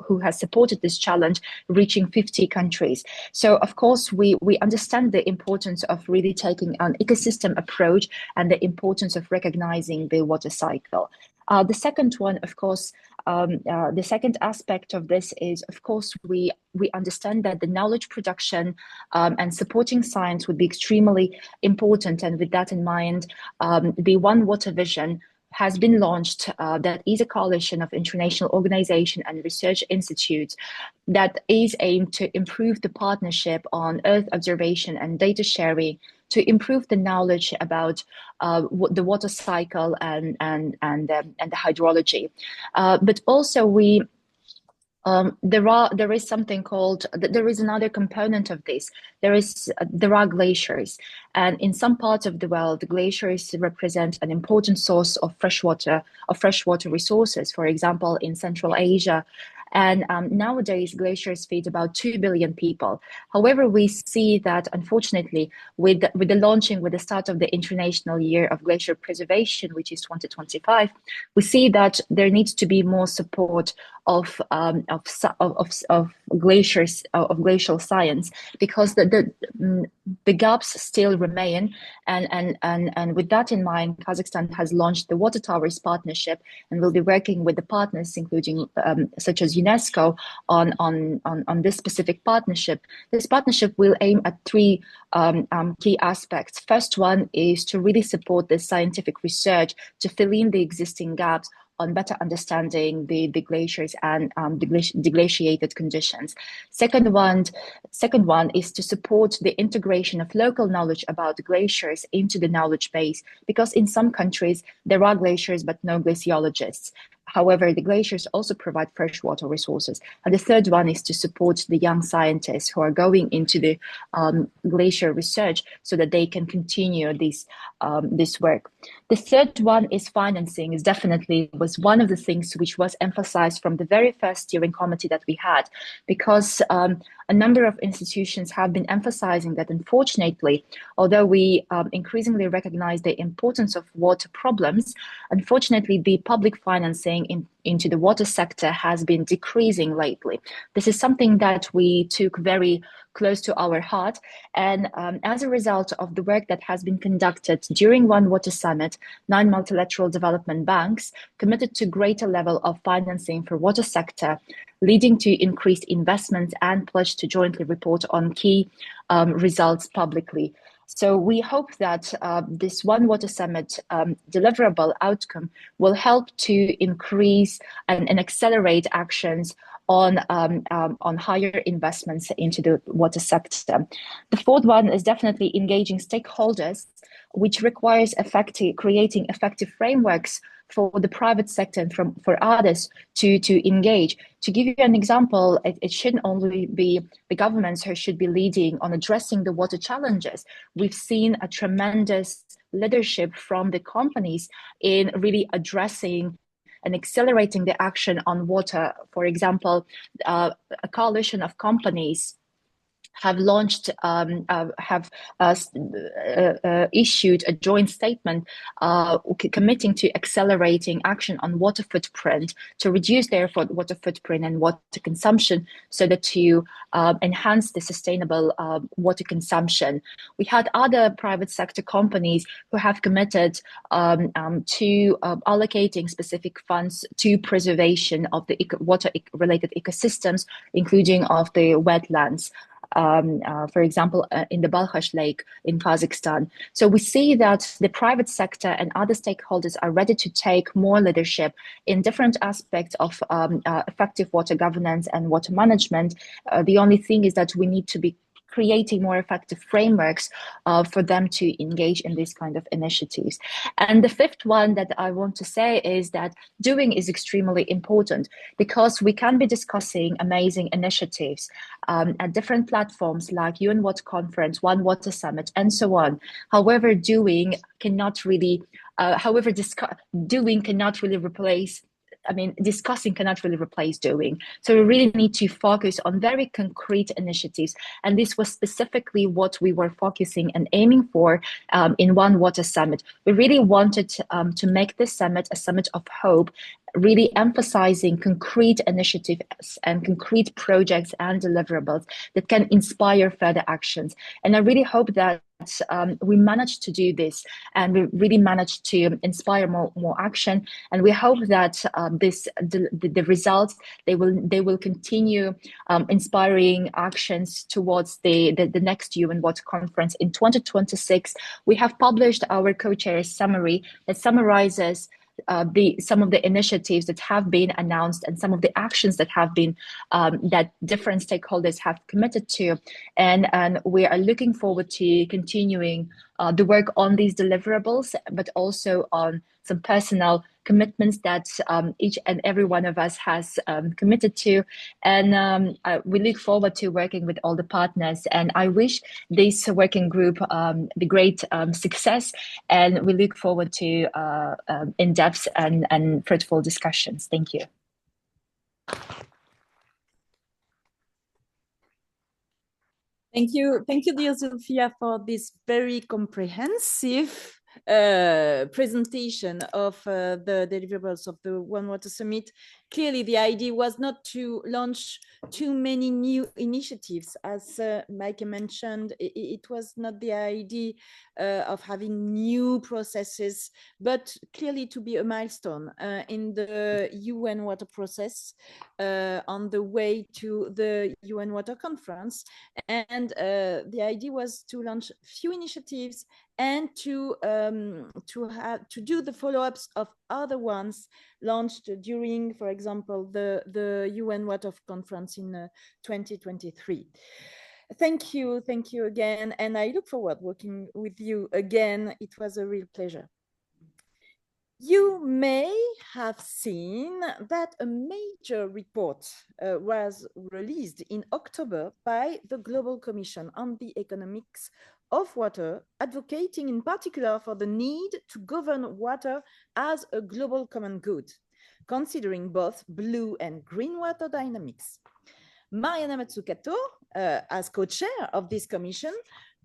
who has supported this challenge, reaching 50 countries. So, of course, we understand the importance of really taking an ecosystem approach and the importance of recognizing the water cycle. The second one, of course, the second aspect of this is, of course, we understand that the knowledge production and supporting science would be extremely important. And with that in mind, the One Water Vision has been launched, that is a coalition of international organizations and research institutes that is aimed to improve the partnership on Earth observation and data sharing, to improve the knowledge about the water cycle and the hydrology. But also there is something called, there is another component of this. There are glaciers, and in some parts of the world, the glaciers represent an important source of freshwater resources. For example, in Central Asia. And nowadays, glaciers feed about 2 billion people. However, we see that, unfortunately, with the start of the International Year of Glacier Preservation, which is 2025, we see that there needs to be more support of glaciers, of glacial science, because the gaps still remain. And with that in mind, Kazakhstan has launched the Water Towers Partnership, and will be working with the partners, including such as UNESCO, on this specific partnership. This partnership will aim at three key aspects. First one is to really support the scientific research to fill in the existing gaps on better understanding the glaciers and the deglaciated conditions. Second one is to support the integration of local knowledge about glaciers into the knowledge base, because in some countries there are glaciers but no glaciologists. However, the glaciers also provide freshwater resources. And the third one is to support the young scientists who are going into the glacier research, so that they can continue this work. The third one is financing. Is definitely was one of the things which was emphasized from the very first steering committee that we had, because a number of institutions have been emphasizing that, unfortunately, although we increasingly recognize the importance of water problems, unfortunately, the public financing into the water sector has been decreasing lately. This is something that we took very close to our heart. And as a result of the work that has been conducted during One Water Summit, 9 multilateral development banks committed to greater level of financing for water sector, leading to increased investment, and pledged to jointly report on key results publicly. So we hope that this One Water Summit deliverable outcome will help to increase and accelerate actions on higher investments into the water sector. The fourth one is definitely engaging stakeholders, which requires creating effective frameworks for the private sector and for others to engage. To give you an example, it shouldn't only be the governments who should be leading on addressing the water challenges. We've seen a tremendous leadership from the companies in really addressing and accelerating the action on water. For example, a coalition of companies have launched, issued a joint statement committing to accelerating action on water footprint to reduce their water footprint and water consumption, so that to enhance the sustainable water consumption. We had other private sector companies who have committed to allocating specific funds to preservation of the water-related ecosystems, including of the wetlands. for example, in the Balkhash Lake in Kazakhstan. So we see that the private sector and other stakeholders are ready to take more leadership in different aspects of effective water governance and water management. The only thing is that we need to be creating more effective frameworks for them to engage in these kind of initiatives. And the fifth one that I want to say is that doing is extremely important, because we can be discussing amazing initiatives at different platforms like UN Water Conference, One Water Summit, and so on. However, doing cannot really replace, discussing cannot really replace doing. So we really need to focus on very concrete initiatives. And this was specifically what we were focusing and aiming for in One Water Summit. We really wanted to make this summit a summit of hope, really emphasizing concrete initiatives and concrete projects and deliverables that can inspire further actions. And I really hope that we managed to do this, and we really managed to inspire more action. And we hope that the results, they will continue inspiring actions towards the next UN Water Conference in 2026. We have published our co-chair's summary that summarizes some of the initiatives that have been announced and some of the actions that have been that different stakeholders have committed to, and we are looking forward to continuing the work on these deliverables, but also on some personal commitments that each and every one of us has committed to. And we look forward to working with all the partners. And I wish this working group the great success. And we look forward to in-depth and fruitful discussions. Thank you. Thank you, dear Zulfia, for this very comprehensive presentation of the deliverables of the One Water Summit. Clearly, the idea was not to launch too many new initiatives. As Mike mentioned, it was not the idea of having new processes, but clearly to be a milestone in the UN water process on the way to the UN Water Conference. And the idea was to launch few initiatives and to do the follow-ups of other ones launched during, for example, the UN Water Conference in 2023. Thank you again, and I look forward working with you again. It was a real pleasure. You may have seen that a major report was released in October by the Global Commission on the Economics of Water, advocating in particular for the need to govern water as a global common good, considering both blue and green water dynamics. Mariana Mazzucato, as co-chair of this commission,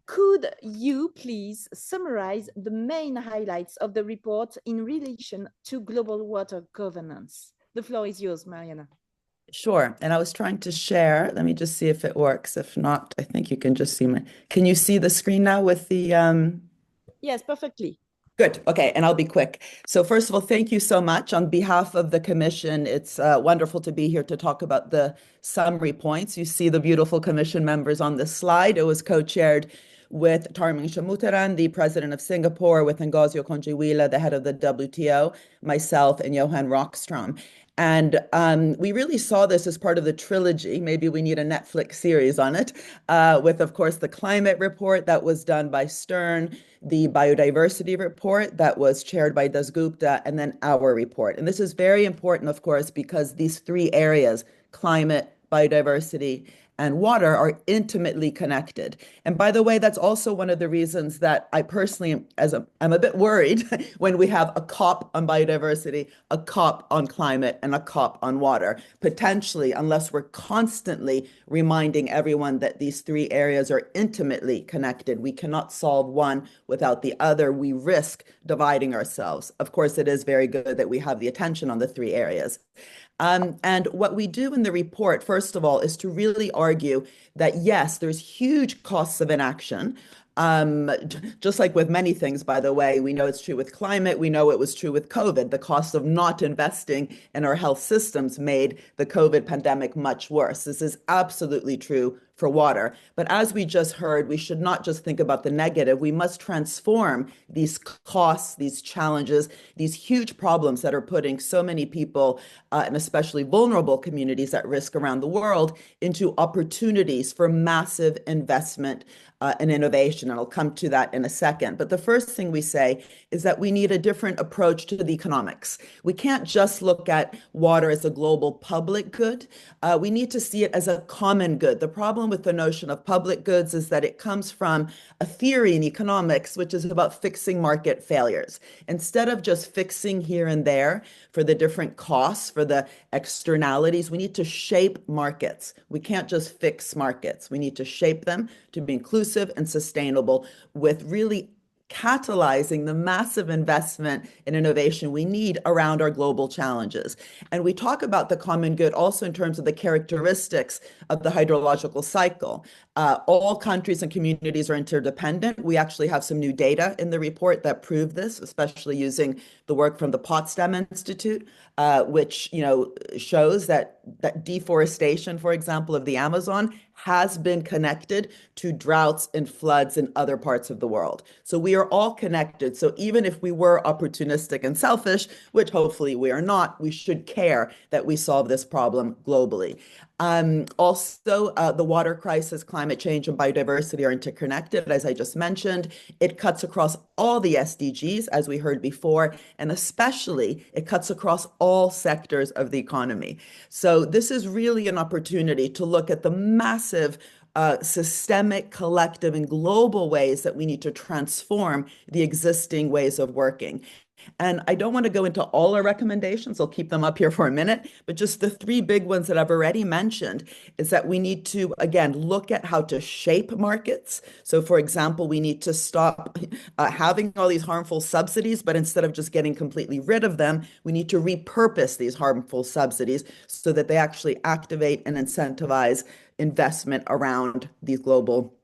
could you please summarize the main highlights of the report in relation to global water governance? The floor is yours, Mariana. Sure. And I was trying to share. Let me just see if it works. If not, I think you can just see can you see the screen now with the... Yes, perfectly. Good. Okay. And I'll be quick. So first of all, thank you so much. On behalf of the Commission, it's wonderful to be here to talk about the summary points. You see the beautiful Commission members on this slide. It was co-chaired with Tarmin Shamutaran, the president of Singapore, with Ngazio Conjiwila, the head of the WTO, myself, and Johan Rockstrom. And we really saw this as part of the trilogy. Maybe we need a Netflix series on it, with, of course, the climate report that was done by Stern, the biodiversity report that was chaired by Dasgupta, and then our report. And this is very important, of course, because these three areas, climate, biodiversity, and water, are intimately connected. And by the way, that's also one of the reasons that I personally I'm a bit worried when we have a COP on biodiversity, a COP on climate, and a COP on water. Potentially, unless we're constantly reminding everyone that these three areas are intimately connected, we cannot solve one without the other. We risk dividing ourselves. Of course, it is very good that we have the attention on the three areas. And what we do in the report, first of all, is to really argue that, yes, there's huge costs of inaction. Just like with many things, by the way, we know it's true with climate. We know it was true with COVID. The cost of not investing in our health systems made the COVID pandemic much worse. This is absolutely true for water. But as we just heard, we should not just think about the negative. We must transform these costs, these challenges, these huge problems that are putting so many people, and especially vulnerable communities at risk around the world, into opportunities for massive investment and innovation. And I'll come to that in a second. But the first thing we say is that we need a different approach to the economics. We can't just look at water as a global public good. We need to see it as a common good. The problem with the notion of public goods is that it comes from a theory in economics, which is about fixing market failures. Instead of just fixing here and there for the different costs, for the externalities, we need to shape markets. We can't just fix markets. We need to shape them to be inclusive and sustainable, with really catalyzing the massive investment in innovation we need around our global challenges. And we talk about the common good also in terms of the characteristics of the hydrological cycle. All countries and communities are interdependent. We actually have some new data in the report that prove this, especially using the work from the Potsdam Institute, which shows that deforestation, for example, of the Amazon has been connected to droughts and floods in other parts of the world. So we are all connected. So even if we were opportunistic and selfish, which hopefully we are not, we should care that we solve this problem globally. Also, the water crisis, climate change, and biodiversity are interconnected, as I just mentioned. It cuts across all the SDGs, as we heard before, and especially it cuts across all sectors of the economy. So this is really an opportunity to look at the massive systemic, collective, and global ways that we need to transform the existing ways of working. And I don't want to go into all our recommendations. I'll keep them up here for a minute, but just the three big ones that I've already mentioned is that we need to, again, look at how to shape markets. So for example, we need to stop having all these harmful subsidies, but instead of just getting completely rid of them, we need to repurpose these harmful subsidies so that they actually activate and incentivize investment around these global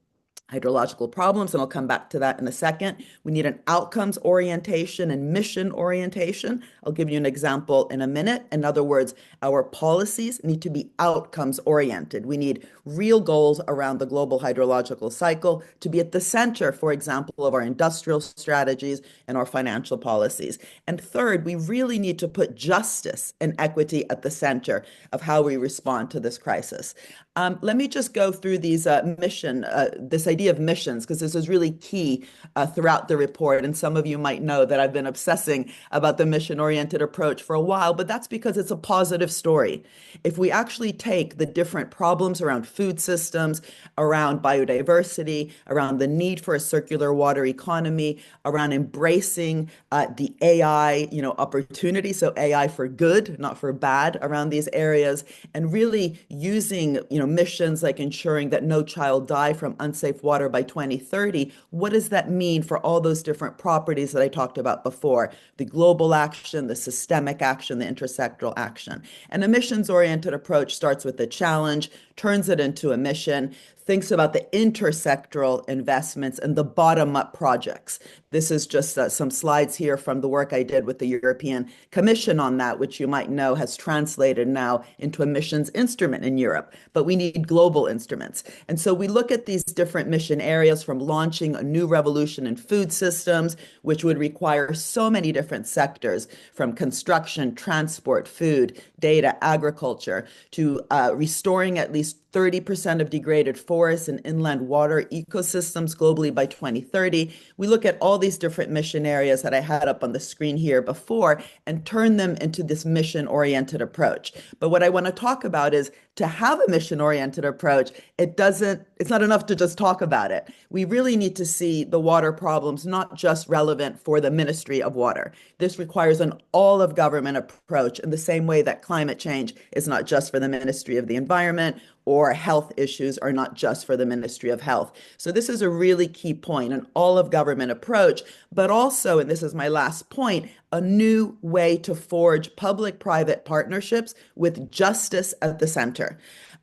hydrological problems, and I'll come back to that in a second. We need an outcomes orientation and mission orientation. I'll give you an example in a minute. In other words, our policies need to be outcomes oriented. We need real goals around the global hydrological cycle to be at the center, for example, of our industrial strategies and our financial policies. And third, we really need to put justice and equity at the center of how we respond to this crisis. Let me just go through these this idea of missions, because this is really key throughout the report. And some of you might know that I've been obsessing about the mission-oriented approach for a while, but that's because it's a positive story. If we actually take the different problems around food systems, around biodiversity, around the need for a circular water economy, around embracing the AI, opportunity, so AI for good, not for bad, around these areas, and really using, missions like ensuring that no child die from unsafe water by 2030, what does that mean for all those different properties that I talked about before? The global action, the systemic action, the intersectoral action. And a missions-oriented approach starts with the challenge, turns it into a mission, thinks about the intersectoral investments and the bottom-up projects. This is just some slides here from the work I did with the European Commission on that, which you might know has translated now into a missions instrument in Europe. But we need global instruments. And so we look at these different mission areas, from launching a new revolution in food systems, which would require so many different sectors, from construction, transport, food, data, agriculture, to restoring at least 30% of degraded forests and inland water ecosystems globally by 2030. We look at all these different mission areas that I had up on the screen here before and turn them into this mission-oriented approach. But what I want to talk about is, to have a mission-oriented approach, it's not enough to just talk about it. We really need to see the water problems not just relevant for the Ministry of Water. This requires an all-of-government approach, in the same way that climate change is not just for the Ministry of the Environment, or health issues are not just for the Ministry of Health. So this is a really key point, an all-of-government approach, but also, and this is my last point, a new way to forge public-private partnerships with justice at the center.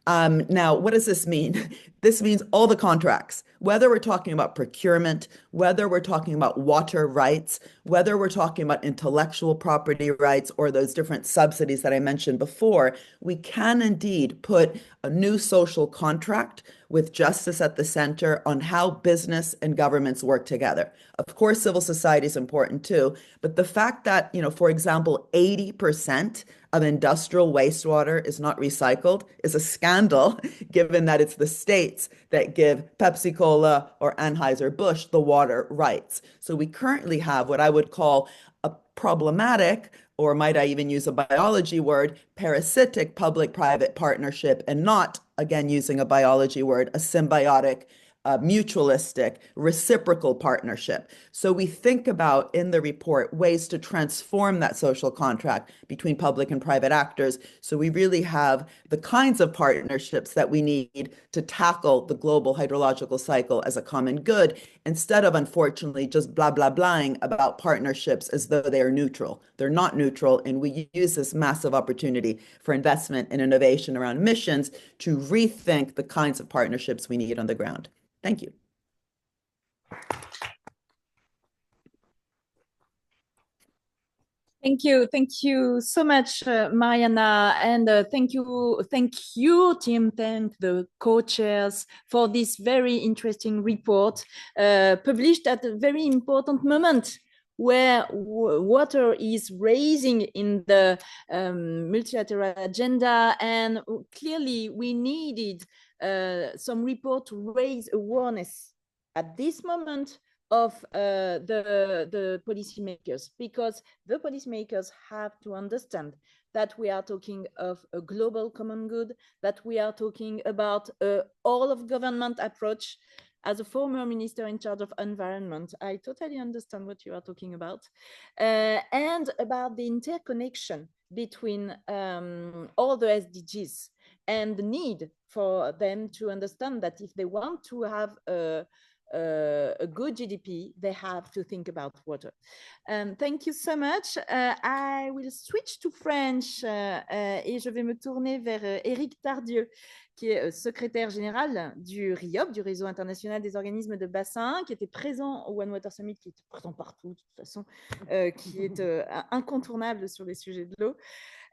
Now, what does this mean? This means all the contracts, whether we're talking about procurement, whether we're talking about water rights, whether we're talking about intellectual property rights or those different subsidies that I mentioned before, we can indeed put a new social contract with justice at the center on how business and governments work together. Of course, civil society is important too, but the fact that, for example, 80% of industrial wastewater is not recycled is a scandal, given that it's the states that give Pepsi Cola or Anheuser-Busch the water rights. So we currently have what I would call a problematic, or might I even use a biology word, parasitic public-private partnership, and not, again, using a biology word, a symbiotic, mutualistic, reciprocal partnership. So we think about in the report ways to transform that social contract between public and private actors. So we really have the kinds of partnerships that we need to tackle the global hydrological cycle as a common good, instead of, unfortunately, just blah, blah, blahing about partnerships as though they are neutral. They're not neutral, and we use this massive opportunity for investment and innovation around emissions to rethink the kinds of partnerships we need on the ground. Thank you. Thank you so much, Mariana, and thank you, team, thank the co-chairs for this very interesting report, published at a very important moment where water is raising in the multilateral agenda, and clearly we needed some report to raise awareness at this moment of the policymakers, because the policymakers have to understand that we are talking of a global common good, that we are talking about all of government approach. As a former minister in charge of environment, I totally understand what you are talking about, and about the interconnection between all the SDGs and the need for them to understand that if they want to have a good GDP, they have to think about water. Thank you so much. I will switch to French et je vais me tourner vers Éric Tardieu, qui est secrétaire général du RIOP, du Réseau international des organismes de bassin, qui était présent au One Water Summit, qui est présent partout de toute façon, qui est incontournable sur les sujets de l'eau.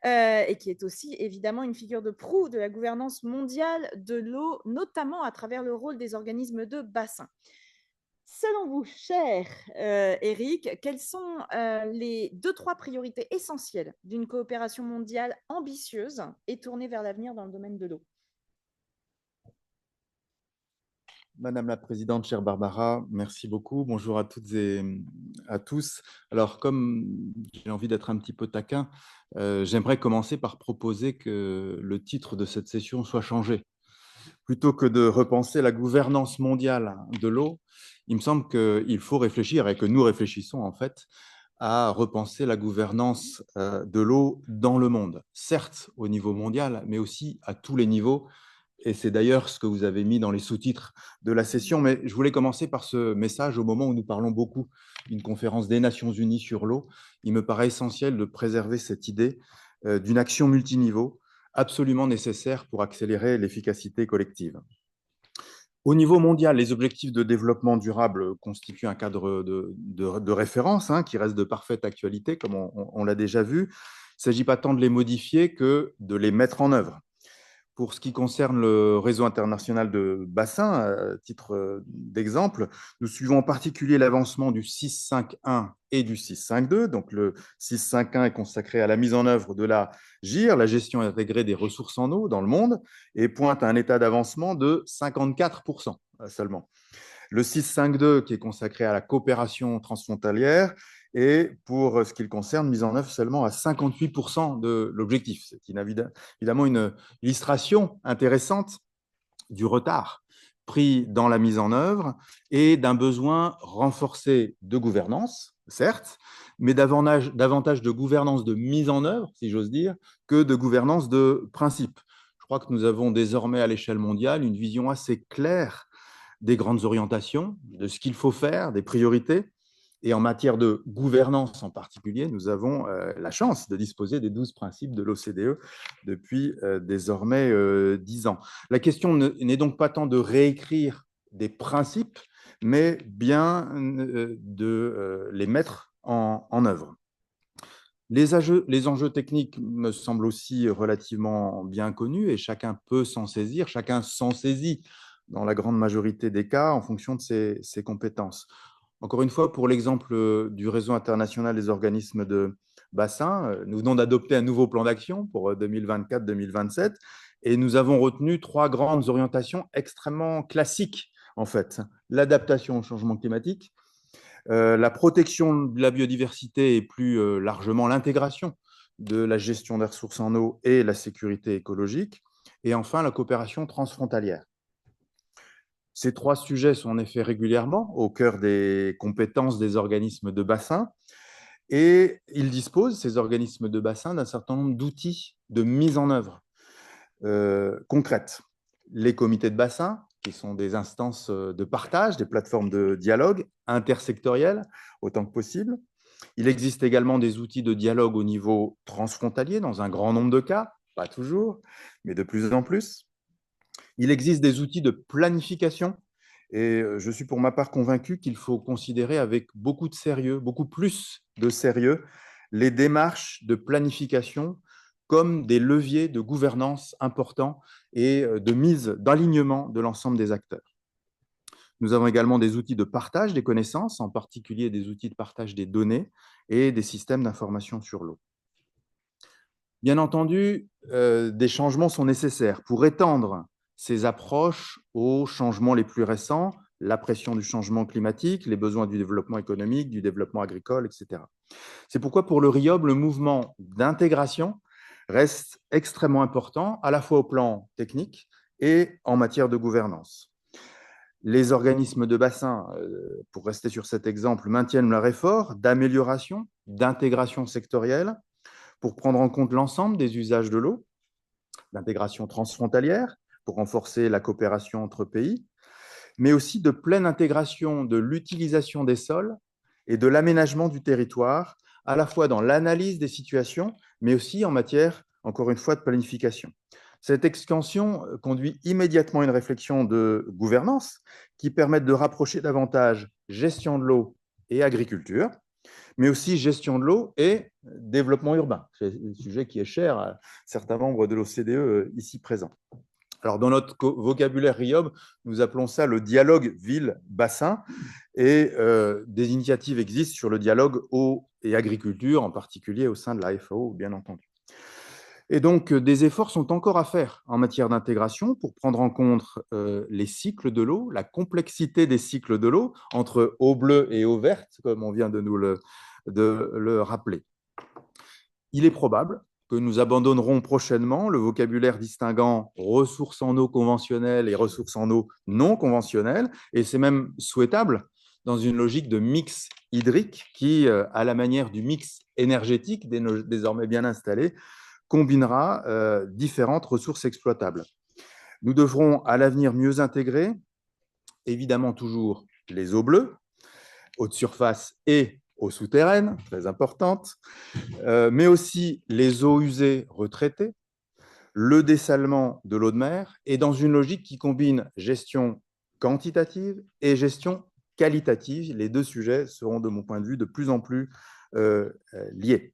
Et qui est aussi évidemment une figure de proue de la gouvernance mondiale de l'eau, notamment à travers le rôle des organismes de bassin. Selon vous, cher Eric, quelles sont les 2-3 priorités essentielles d'une coopération mondiale ambitieuse et tournée vers l'avenir dans le domaine de l'eau? Madame la Présidente, chère Barbara, merci beaucoup. Bonjour à toutes et à tous. Alors, comme j'ai envie d'être un petit peu taquin, j'aimerais commencer par proposer que le titre de cette session soit changé. Plutôt que de repenser la gouvernance mondiale de l'eau, il me semble qu'il faut réfléchir, et que nous réfléchissons en fait, à repenser la gouvernance de l'eau dans le monde. Certes, au niveau mondial, mais aussi à tous les niveaux. Et c'est d'ailleurs ce que vous avez mis dans les sous-titres de la session. Mais je voulais commencer par ce message au moment où nous parlons beaucoup d'une conférence des Nations Unies sur l'eau. Il me paraît essentiel de préserver cette idée d'une action multiniveau absolument nécessaire pour accélérer l'efficacité collective. Au niveau mondial, les objectifs de développement durable constituent un cadre de référence qui reste de parfaite actualité, comme on l'a déjà vu. Il ne s'agit pas tant de les modifier que de les mettre en œuvre. Pour ce qui concerne le réseau international de bassin, à titre d'exemple, nous suivons en particulier l'avancement du 6.5.1 et du 6.5.2. Donc le 6.5.1 est consacré à la mise en œuvre de la GIR, la gestion intégrée des ressources en eau dans le monde, et pointe à un état d'avancement de 54% seulement. Le 6.5.2 qui est consacré à la coopération transfrontalière, et pour ce qui le concerne, mise en œuvre seulement à 58% de l'objectif. C'est évidemment une illustration intéressante du retard pris dans la mise en œuvre et d'un besoin renforcé de gouvernance, certes, mais davantage de gouvernance de mise en œuvre, si j'ose dire, que de gouvernance de principe. Je crois que nous avons désormais à l'échelle mondiale une vision assez claire des grandes orientations, de ce qu'il faut faire, des priorités, Et en matière de gouvernance en particulier, nous avons la chance de disposer des 12 principes de l'OCDE depuis désormais 10 ans. La question n'est donc pas tant de réécrire des principes, mais bien de les mettre en œuvre. Les enjeux techniques me semblent aussi relativement bien connus et chacun peut s'en saisir, chacun s'en saisit dans la grande majorité des cas en fonction de ses compétences. Encore une fois, pour l'exemple du réseau international des organismes de bassin, nous venons d'adopter un nouveau plan d'action pour 2024-2027 et nous avons retenu 3 grandes orientations extrêmement classiques, en fait. L'adaptation au changement climatique, la protection de la biodiversité et plus largement l'intégration de la gestion des ressources en eau et la sécurité écologique, et enfin la coopération transfrontalière. Ces 3 sujets sont en effet régulièrement au cœur des compétences des organismes de bassin et ils disposent, ces organismes de bassin, d'un certain nombre d'outils de mise en œuvre concrète. Les comités de bassin, qui sont des instances de partage, des plateformes de dialogue intersectorielles autant que possible. Il existe également des outils de dialogue au niveau transfrontalier dans un grand nombre de cas, pas toujours, mais de plus en plus. Il existe des outils de planification et je suis pour ma part convaincu qu'il faut considérer avec beaucoup de sérieux, beaucoup plus de sérieux, les démarches de planification comme des leviers de gouvernance importants et de mise d'alignement de l'ensemble des acteurs. Nous avons également des outils de partage des connaissances, en particulier des outils de partage des données et des systèmes d'information sur l'eau. Bien entendu, des changements sont nécessaires pour étendre ces approches aux changements les plus récents, la pression du changement climatique, les besoins du développement économique, du développement agricole, etc. C'est pourquoi pour le RIOB, le mouvement d'intégration reste extrêmement important, à la fois au plan technique et en matière de gouvernance. Les organismes de bassin, pour rester sur cet exemple, maintiennent leur effort d'amélioration, d'intégration sectorielle pour prendre en compte l'ensemble des usages de l'eau, d'intégration transfrontalière pour renforcer la coopération entre pays, mais aussi de pleine intégration de l'utilisation des sols et de l'aménagement du territoire, à la fois dans l'analyse des situations, mais aussi en matière, encore une fois, de planification. Cette extension conduit immédiatement à une réflexion de gouvernance qui permet de rapprocher davantage gestion de l'eau et agriculture, mais aussi gestion de l'eau et développement urbain. C'est un sujet qui est cher à certains membres de l'OCDE ici présents. Alors, dans notre vocabulaire RIOB, nous appelons ça le dialogue ville-bassin et des initiatives existent sur le dialogue eau et agriculture, en particulier au sein de la FAO, bien entendu. Et donc, des efforts sont encore à faire en matière d'intégration pour prendre en compte les cycles de l'eau, la complexité des cycles de l'eau entre eau bleue et eau verte, comme on vient de nous le rappeler. Il est probable que nous abandonnerons prochainement le vocabulaire distinguant ressources en eau conventionnelles et ressources en eau non conventionnelles, et c'est même souhaitable dans une logique de mix hydrique qui, à la manière du mix énergétique désormais bien installé, combinera différentes ressources exploitables. Nous devrons à l'avenir mieux intégrer, évidemment toujours les eaux bleues, eaux de surface et eaux souterraines, très importantes, mais aussi les eaux usées retraitées, le dessalement de l'eau de mer, et dans une logique qui combine gestion quantitative et gestion qualitative. Les 2 sujets seront, de mon point de vue, de plus en plus liés.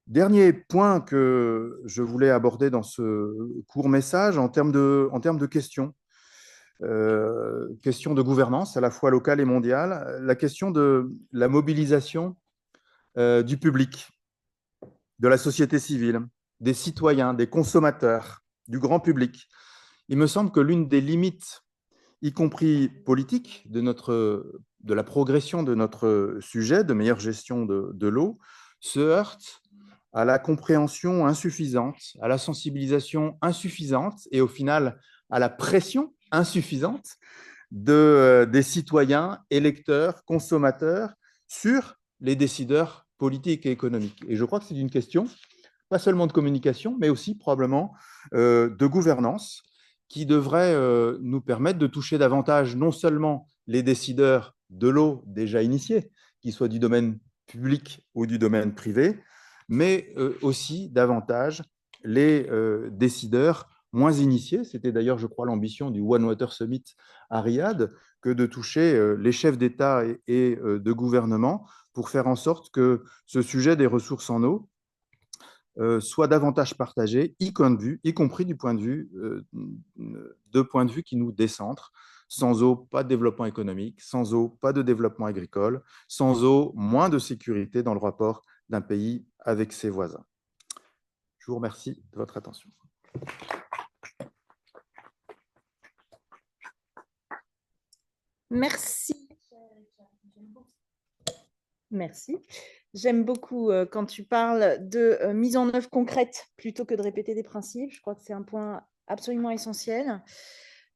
Dernier point que je voulais aborder dans ce court message en termes de questions. Question de gouvernance à la fois locale et mondiale, la question de la mobilisation du public, de la société civile, des citoyens, des consommateurs, du grand public. Il me semble que l'une des limites, y compris politiques, de la progression de notre sujet de meilleure gestion de l'eau, se heurte à la compréhension insuffisante, à la sensibilisation insuffisante et au final à la pression insuffisante des citoyens, électeurs, consommateurs sur les décideurs politiques et économiques. Et je crois que c'est une question, pas seulement de communication, mais aussi probablement de gouvernance qui devrait nous permettre de toucher davantage non seulement les décideurs de l'eau déjà initiés, qu'ils soient du domaine public ou du domaine privé, mais aussi davantage les décideurs moins initiés. C'était d'ailleurs, je crois, l'ambition du One Water Summit à Riyad, que de toucher les chefs d'État et de gouvernement pour faire en sorte que ce sujet des ressources en eau soit davantage partagé, y compris du point de vue qui nous décentrent. Sans eau, pas de développement économique. Sans eau, pas de développement agricole. Sans eau, moins de sécurité dans le rapport d'un pays avec ses voisins. Je vous remercie de votre attention. Merci. Merci. J'aime beaucoup quand tu parles de mise en œuvre concrète plutôt que de répéter des principes. Je crois que c'est un point absolument essentiel.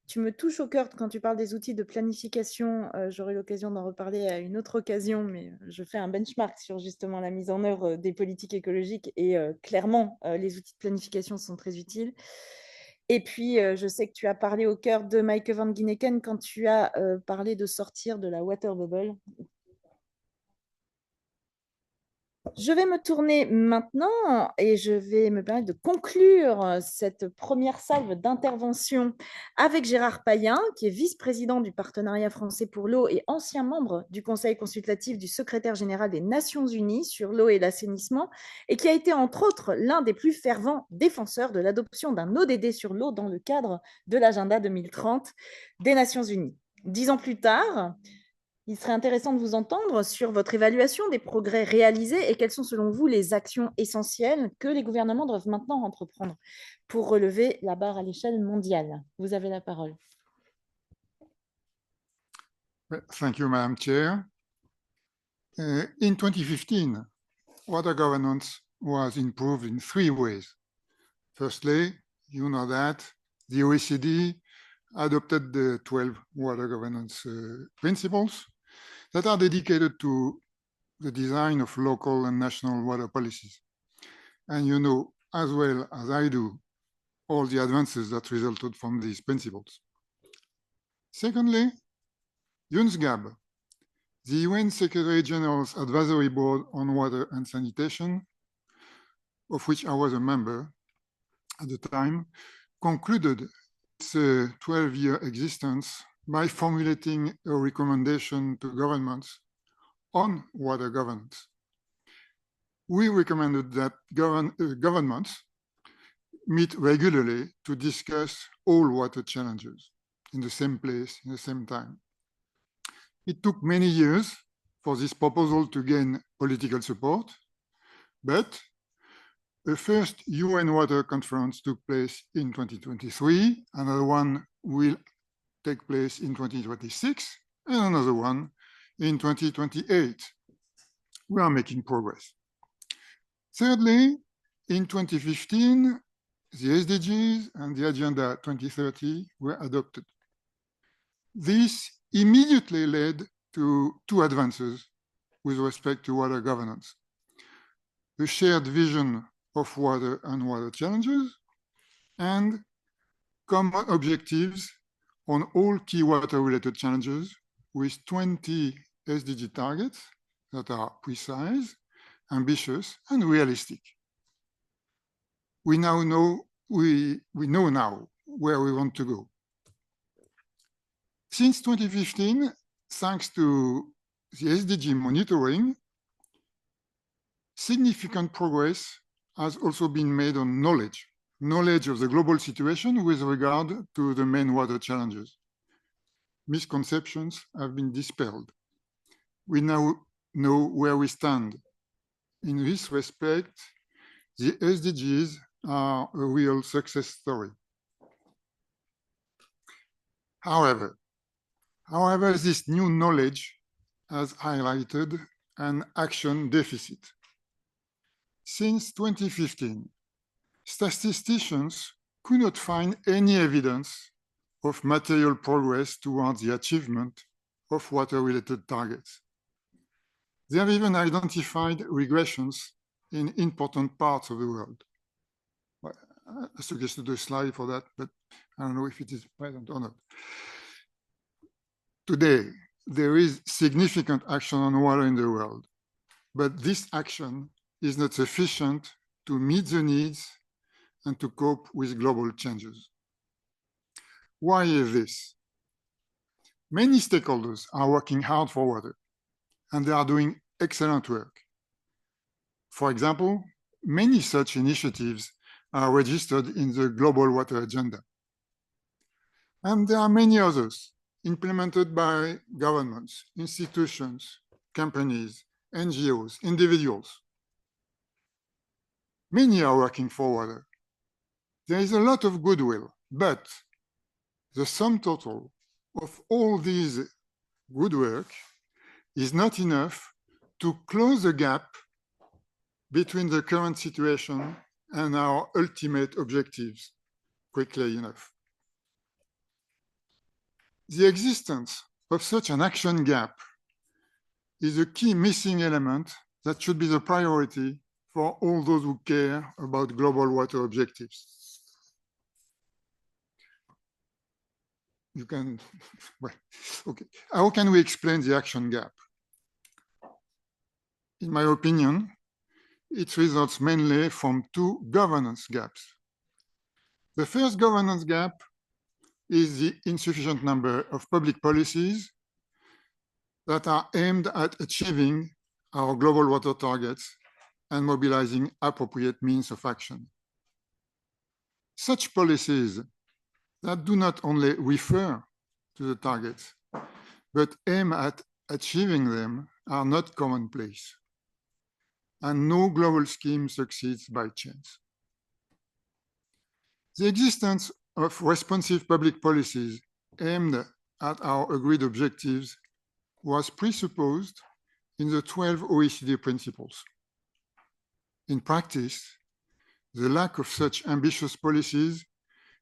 Tu me touches au cœur quand tu parles des outils de planification. J'aurai l'occasion d'en reparler à une autre occasion, mais je fais un benchmark sur justement la mise en œuvre des politiques écologiques et clairement, les outils de planification sont très utiles. Et puis, je sais que tu as parlé au cœur de Maaike van Ginneken quand tu as parlé de sortir de la water bubble. Je vais me tourner maintenant et je vais me permettre de conclure cette première salve d'intervention avec Gérard Payen, qui est vice-président du Partenariat français pour l'eau et ancien membre du Conseil consultatif du secrétaire général des Nations Unies sur l'eau et l'assainissement, et qui a été entre autres l'un des plus fervents défenseurs de l'adoption d'un ODD sur l'eau dans le cadre de l'agenda 2030 des Nations Unies. 10 ans plus tard, il serait intéressant de vous entendre sur votre évaluation des progrès réalisés et quelles sont selon vous les actions essentielles que les gouvernements doivent maintenant entreprendre pour relever la barre à l'échelle mondiale. Vous avez la parole. Thank you, Madam Chair. In 2015, water governance was improved in 3 ways. Firstly, you know that the OECD adopted the 12 water governance principles that are dedicated to the design of local and national water policies. And you know as well as I do all the advances that resulted from these principles. Secondly, UNSGAB, the UN Secretary General's Advisory Board on Water and Sanitation, of which I was a member at the time, concluded its 12-year existence by formulating a recommendation to governments on water governance. We recommended that governments meet regularly to discuss all water challenges in the same place, in the same time. It took many years for this proposal to gain political support, but the first UN Water Conference took place in 2023, another one will take place in 2026, and another one in 2028. We are making progress. Thirdly, in 2015, the SDGs and the Agenda 2030 were adopted. This immediately led to 2 advances with respect to water governance: the shared vision of water and water challenges, and common objectives on all key water-related challenges with 20 SDG targets that are precise, ambitious, and realistic. We know now where we want to go. Since 2015, thanks to the SDG monitoring, significant progress has also been made on knowledge of the global situation with regard to the main water challenges. Misconceptions have been dispelled. We now know where we stand. In this respect, the SDGs are a real success story. However, this new knowledge has highlighted an action deficit. Since 2015, statisticians could not find any evidence of material progress towards the achievement of water-related targets. They have even identified regressions in important parts of the world. Well, I suggested a slide for that, but I don't know if it is present or not. Today, there is significant action on water in the world, but this action is not sufficient to meet the needs and to cope with global changes. Why is this? Many stakeholders are working hard for water, and they are doing excellent work. For example, many such initiatives are registered in the Global Water Agenda. And there are many others implemented by governments, institutions, companies, NGOs, individuals. Many are working for water. There is a lot of goodwill, but the sum total of all these good work is not enough to close the gap between the current situation and our ultimate objectives quickly enough. The existence of such an action gap is a key missing element that should be the priority for all those who care about global water objectives. You can, well, okay. How can we explain the action gap? In my opinion, it results mainly from two governance gaps. The first governance gap is the insufficient number of public policies that are aimed at achieving our global water targets and mobilizing appropriate means of action. Such policies that do not only refer to the targets, but aim at achieving them are not commonplace. And no global scheme succeeds by chance. The existence of responsive public policies aimed at our agreed objectives was presupposed in the 12 OECD principles. In practice, the lack of such ambitious policies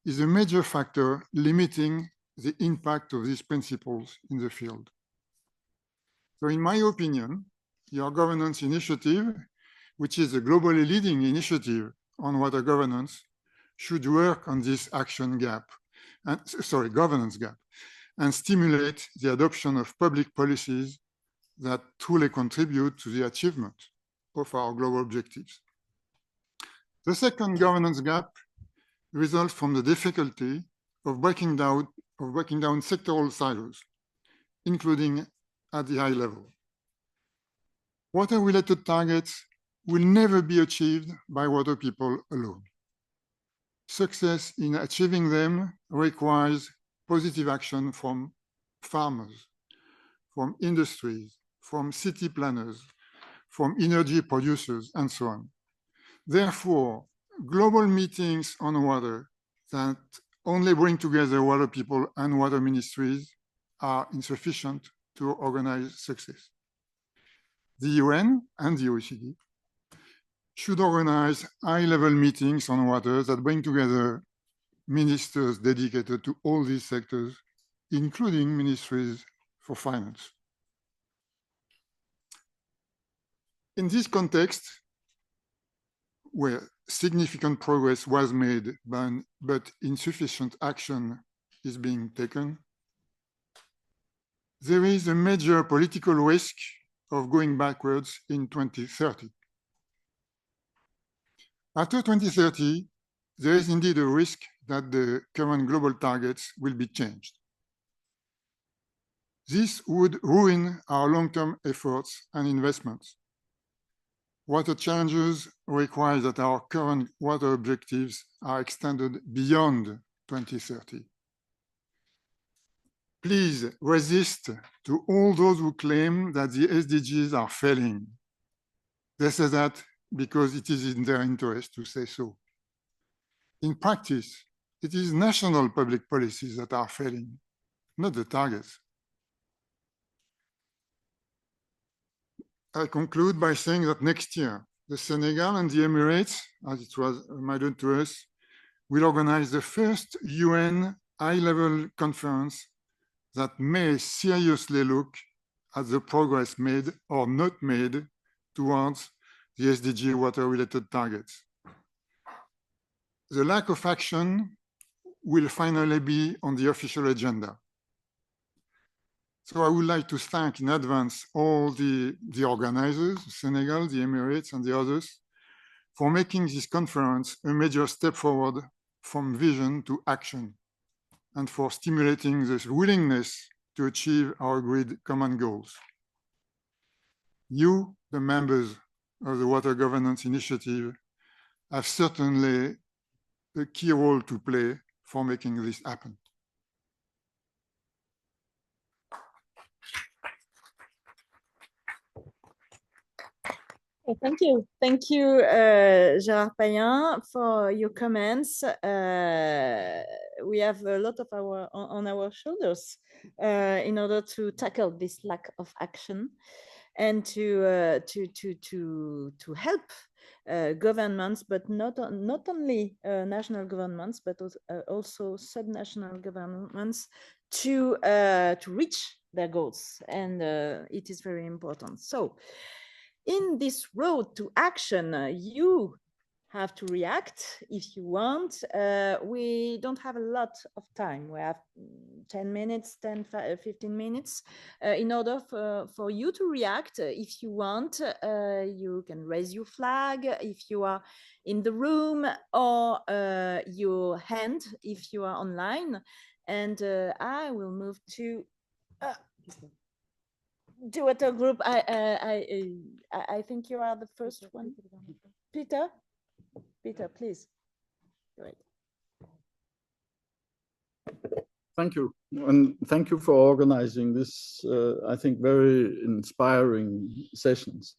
is a major factor limiting the impact of these principles in the field. So in my opinion, your governance initiative, which is a globally leading initiative on water governance, should work on this action gap, governance gap, and stimulate the adoption of public policies that truly contribute to the achievement of our global objectives. The second governance gap results from the difficulty of breaking down sectoral silos, including at the high level. Water-related targets will never be achieved by water people alone. Success in achieving them requires positive action from farmers, from industries, from city planners, from energy producers, and so on. Therefore, global meetings on water that only bring together water people and water ministries are insufficient to organize success. The UN and the OECD should organize high-level meetings on water that bring together ministers dedicated to all these sectors, including ministries for finance. In this context, where significant progress was made, but insufficient action is being taken, there is a major political risk of going backwards in 2030. After 2030, there is indeed a risk that the current global targets will be changed. This would ruin our long-term efforts and investments. Water challenges require that our current water objectives are extended beyond 2030. Please resist to all those who claim that the SDGs are failing. They say that because it is in their interest to say so. In practice, it is national public policies that are failing, not the targets. I conclude by saying that next year, the Senegal and the Emirates, as it was reminded to us, will organize the first UN high-level conference that may seriously look at the progress made or not made towards the SDG water-related targets. The lack of action will finally be on the official agenda. So I would like to thank in advance all the organizers, Senegal, the Emirates, and the others, for making this conference a major step forward from vision to action, and for stimulating this willingness to achieve our agreed common goals. You, the members of the Water Governance Initiative, have certainly a key role to play for making this happen. Thank you. Thank you, Gérard Payen, for your comments. We have a lot of on our shoulders in order to tackle this lack of action and to help governments, but not only national governments, but also subnational governments to reach their goals. And it is very important. So, in this road to action, you have to react if you want. We don't have a lot of time. We have 10 minutes, 15 minutes in order for you to react. If you want, you can raise your flag if you are in the room, or your hand if you are online. And I will move to Water Group. I think you are the first one. Peter, please. Go ahead. Thank you, and thank you for organizing this, I think, very inspiring sessions.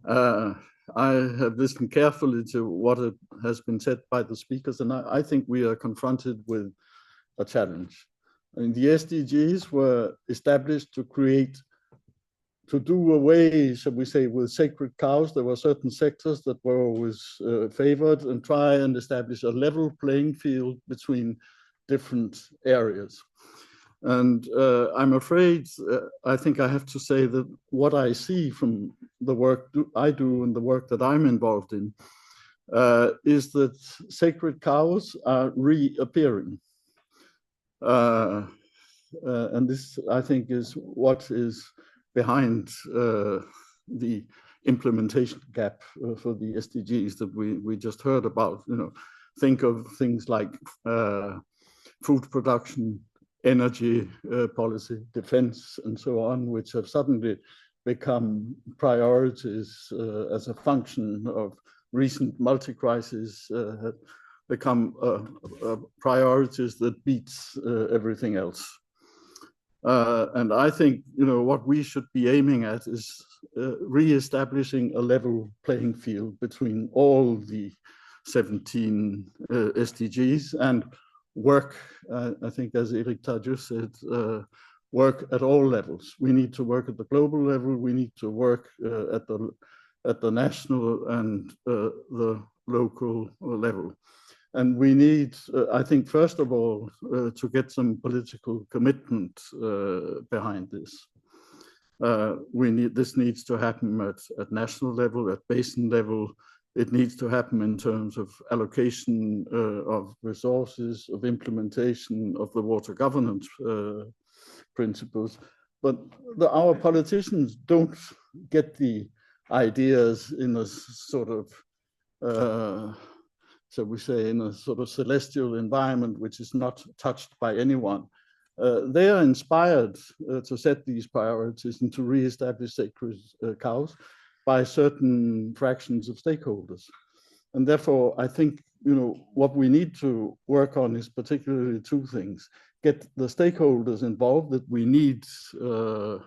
I have listened carefully to what has been said by the speakers, and I think we are confronted with a challenge. I mean, the SDGs were established to do away, shall we say, with sacred cows. There were certain sectors that were always favored, and try and establish a level playing field between different areas. And I'm afraid, I think I have to say that what I see from the work I do and the work that I'm involved in is that sacred cows are reappearing. And this, I think, is what is behind the implementation gap for the SDGs that we just heard about. You know, think of things like food production, energy policy, defense, and so on, which have suddenly become priorities as a function of recent multi-crises, have become priorities that beats everything else. And I think, you know, what we should be aiming at is re-establishing a level playing field between all the 17 SDGs, and work, I think, as Eric Tadjou said, work at all levels. We need to work at the global level. We need to work at the national and the local level. And we need, I think, first of all, to get some political commitment behind this. This needs to happen at national level, at basin level. It needs to happen in terms of allocation of resources, of implementation of the water governance principles. But our politicians don't get the ideas in a sort of, so we say, in a sort of celestial environment which is not touched by anyone. They are inspired to set these priorities and to re-establish sacred cows by certain fractions of stakeholders. And therefore, I think, you know, what we need to work on is particularly two things. Get the stakeholders involved that we need to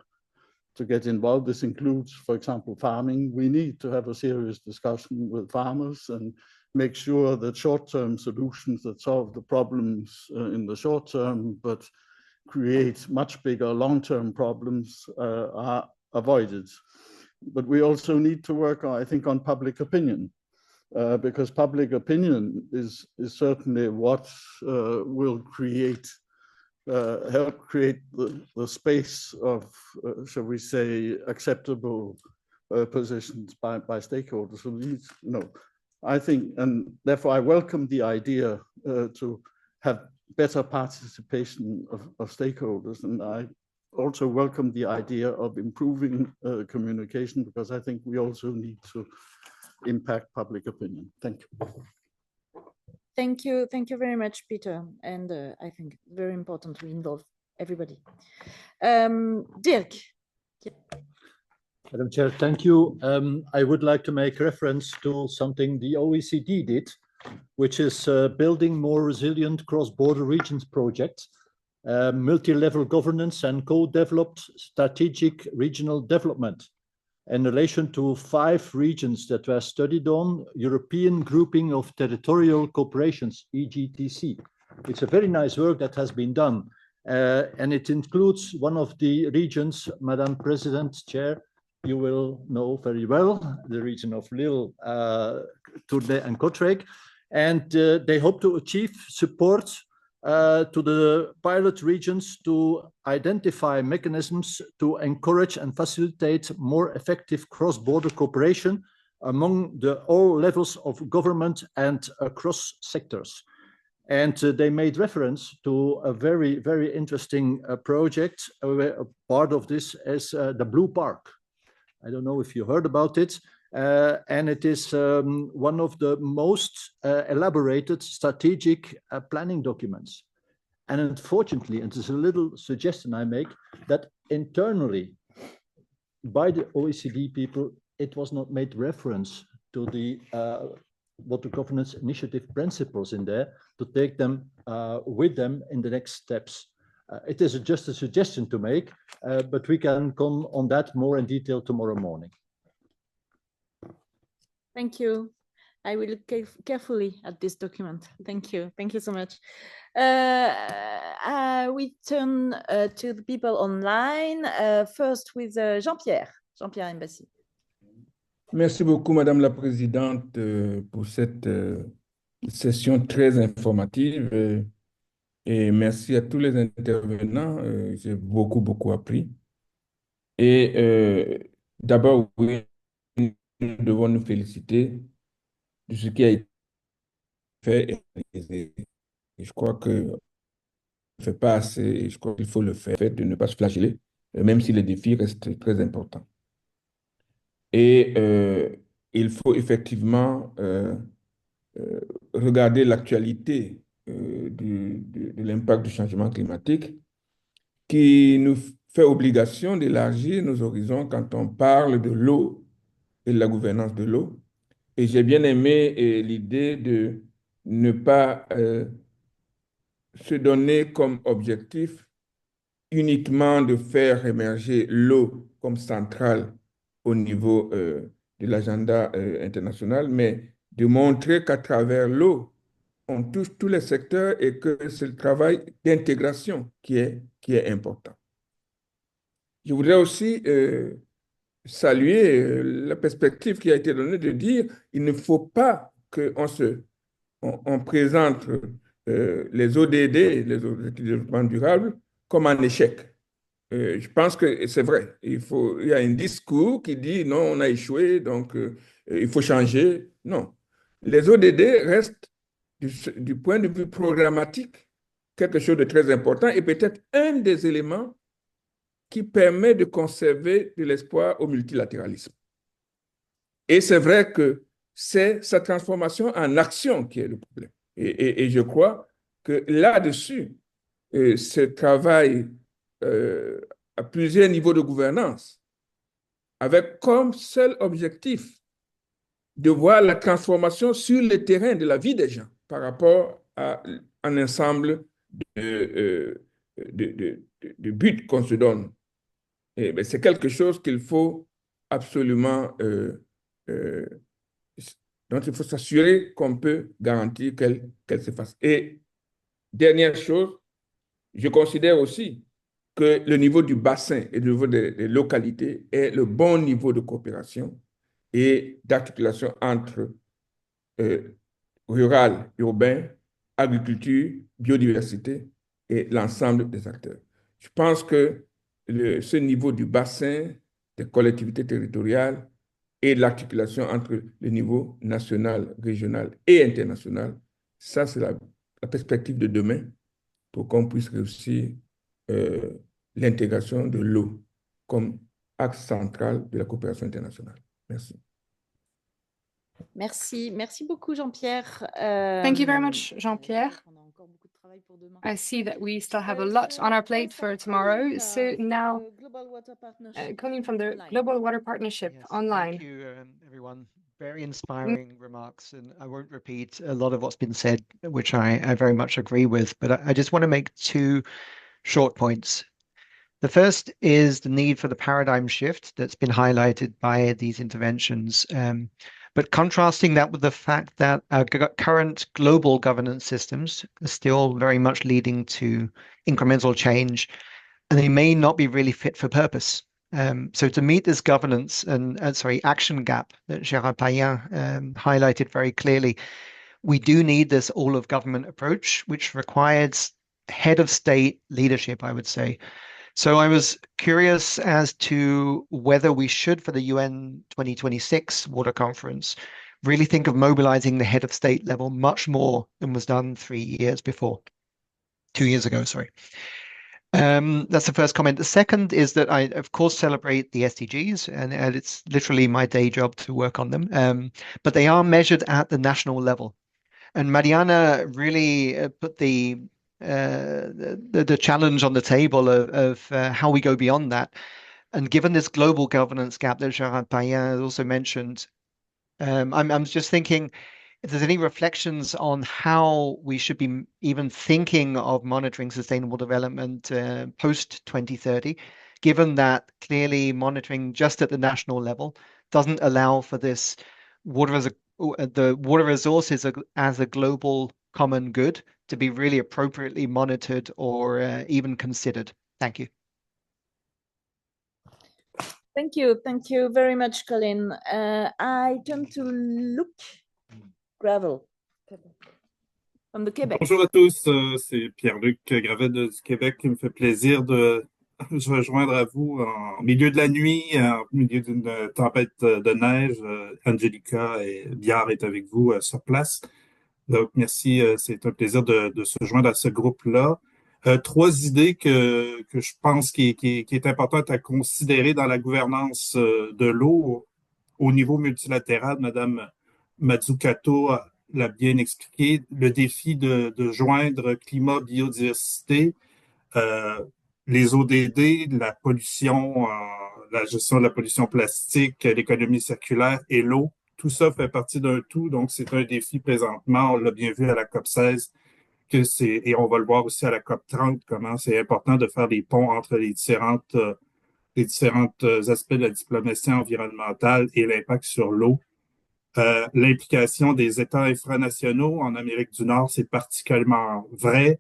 get involved. This includes, for example, farming. We need to have a serious discussion with farmers and make sure that short-term solutions that solve the problems in the short term, but create much bigger long-term problems are avoided. But we also need to work, I think, on public opinion, because public opinion is certainly what will create, help create the space of, shall we say, acceptable positions by stakeholders. So these, you know, I think, and therefore I welcome the idea to have better participation of stakeholders. And I also welcome the idea of improving communication, because I think we also need to impact public opinion. Thank you. Thank you very much, Peter. And I think very important we involve everybody. Dirk. Madam Chair, thank you. I would like to make reference to something the OECD did, which is building more resilient cross-border regions project, multi-level governance and co-developed strategic regional development in relation to 5 regions that were studied on European Grouping of Territorial Cooperations, EGTC. It's a very nice work that has been done, and it includes one of the regions, Madam President, Chair, you will know very well, the region of Lille, Tournai and Kortrijk, and they hope to achieve support to the pilot regions to identify mechanisms to encourage and facilitate more effective cross-border cooperation among all levels of government and across sectors. And they made reference to a very, very interesting project. A part of this is the Blue Park. I don't know if you heard about it. And it is one of the most elaborated strategic planning documents. And unfortunately, and this is a little suggestion I make, that internally, by the OECD people, it was not made reference to the Water Governance Initiative principles in there to take them with them in the next steps. It is just a suggestion to make, but we can come on that more in detail tomorrow morning. Thank you. I will look carefully at this document. Thank you. Thank you so much. We turn to the people online. First with Jean-Pierre. Jean-Pierre Embassy. Merci beaucoup, Madame la Présidente, pour cette session très informative. Et merci à tous les intervenants. J'ai beaucoup appris. Et d'abord, oui, nous devons nous féliciter de ce qui a été fait. Et je crois qu'on ne fait pas assez. Je crois qu'il faut le faire, de ne pas se flageller, même si les défis restent très importants. Et il faut effectivement regarder l'actualité de l'impact du changement climatique qui nous fait obligation d'élargir nos horizons quand on parle de l'eau et de la gouvernance de l'eau. Et j'ai bien aimé l'idée de ne pas se donner comme objectif uniquement de faire émerger l'eau comme centrale au niveau de l'agenda international, mais de montrer qu'à travers l'eau, on touche tous les secteurs et que c'est le travail d'intégration qui est important. Je voudrais aussi saluer la perspective qui a été donnée de dire qu'il ne faut pas qu'on présente les ODD, les objectifs de développement durable, comme un échec. Je pense que c'est vrai. Il y a un discours qui dit non, on a échoué, donc il faut changer. Non. Les ODD restent, du point de vue programmatique, quelque chose de très important et peut-être un des éléments qui permet de conserver de l'espoir au multilatéralisme. Et c'est vrai que c'est sa transformation en action qui est le problème. Et je crois que là-dessus, ce travail à plusieurs niveaux de gouvernance, avec comme seul objectif de voir la transformation sur le terrain de la vie des gens par rapport à un ensemble de buts qu'on se donne. C'est quelque chose qu'il faut absolument, dont il faut s'assurer qu'on peut garantir qu'elle se fasse. Et dernière chose, je considère aussi que le niveau du bassin et le niveau des localités est le bon niveau de coopération et d'articulation entre rural, urbain, agriculture, biodiversité et l'ensemble des acteurs. Je pense que ce niveau du bassin, des collectivités territoriales et de l'articulation entre le niveau national, régional et international, ça c'est la perspective de demain pour qu'on puisse réussir l'intégration de l'eau comme axe central de la coopération internationale. Merci. Merci beaucoup, Jean-Pierre. Thank you very much, Jean-Pierre. I see that we still have a lot on our plate for tomorrow. So now, Colleen from the Global Water Partnership online. Thank you, everyone. Very inspiring remarks, and I won't repeat a lot of what's been said, which I very much agree with, but I just want to make two short points. The first is the need for the paradigm shift that's been highlighted by these interventions. But contrasting that with the fact that our current global governance systems are still very much leading to incremental change, and they may not be really fit for purpose. So to meet this governance and action gap that Gérard Payen highlighted very clearly, we do need this all of government approach, which requires head of state leadership, I would say. So I was curious as to whether we should, for the UN 2026 Water Conference, really think of mobilizing the head of state level much more than was done 2 years ago, sorry. That's the first comment. The second is that I, of course, celebrate the SDGs, and it's literally my day job to work on them. But they are measured at the national level. And Mariana really put the challenge on the table of how we go beyond that. And given this global governance gap that Gérard Payen has also mentioned, I'm just thinking if there's any reflections on how we should be even thinking of monitoring sustainable development post 2030, given that clearly monitoring just at the national level doesn't allow for this the water resources as a global common good to be really appropriately monitored or even considered. Thank you. Thank you very much, Colin. I turn to Luc Gravel from the Québec. Bonjour à tous, c'est Pierre-Luc Gravel du Québec qui me fait plaisir de se rejoindre à vous en milieu de la nuit, en milieu d'une tempête de neige. Angelica et Biard est avec vous sur place. Donc, merci, c'est un plaisir de se joindre à ce groupe-là. 3 idées que je pense qui est importante à considérer dans la gouvernance de l'eau au niveau multilatéral. Madame Mazzucato l'a bien expliqué, le défi de joindre climat, biodiversité, les ODD, la pollution, la gestion de la pollution plastique, l'économie circulaire et l'eau. Tout ça fait partie d'un tout, donc c'est un défi présentement. On l'a bien vu à la COP16, et on va le voir aussi à la COP30, comment c'est important de faire des ponts entre les différents aspects de la diplomatie environnementale et l'impact sur l'eau. L'implication des États infranationaux en Amérique du Nord, c'est particulièrement vrai.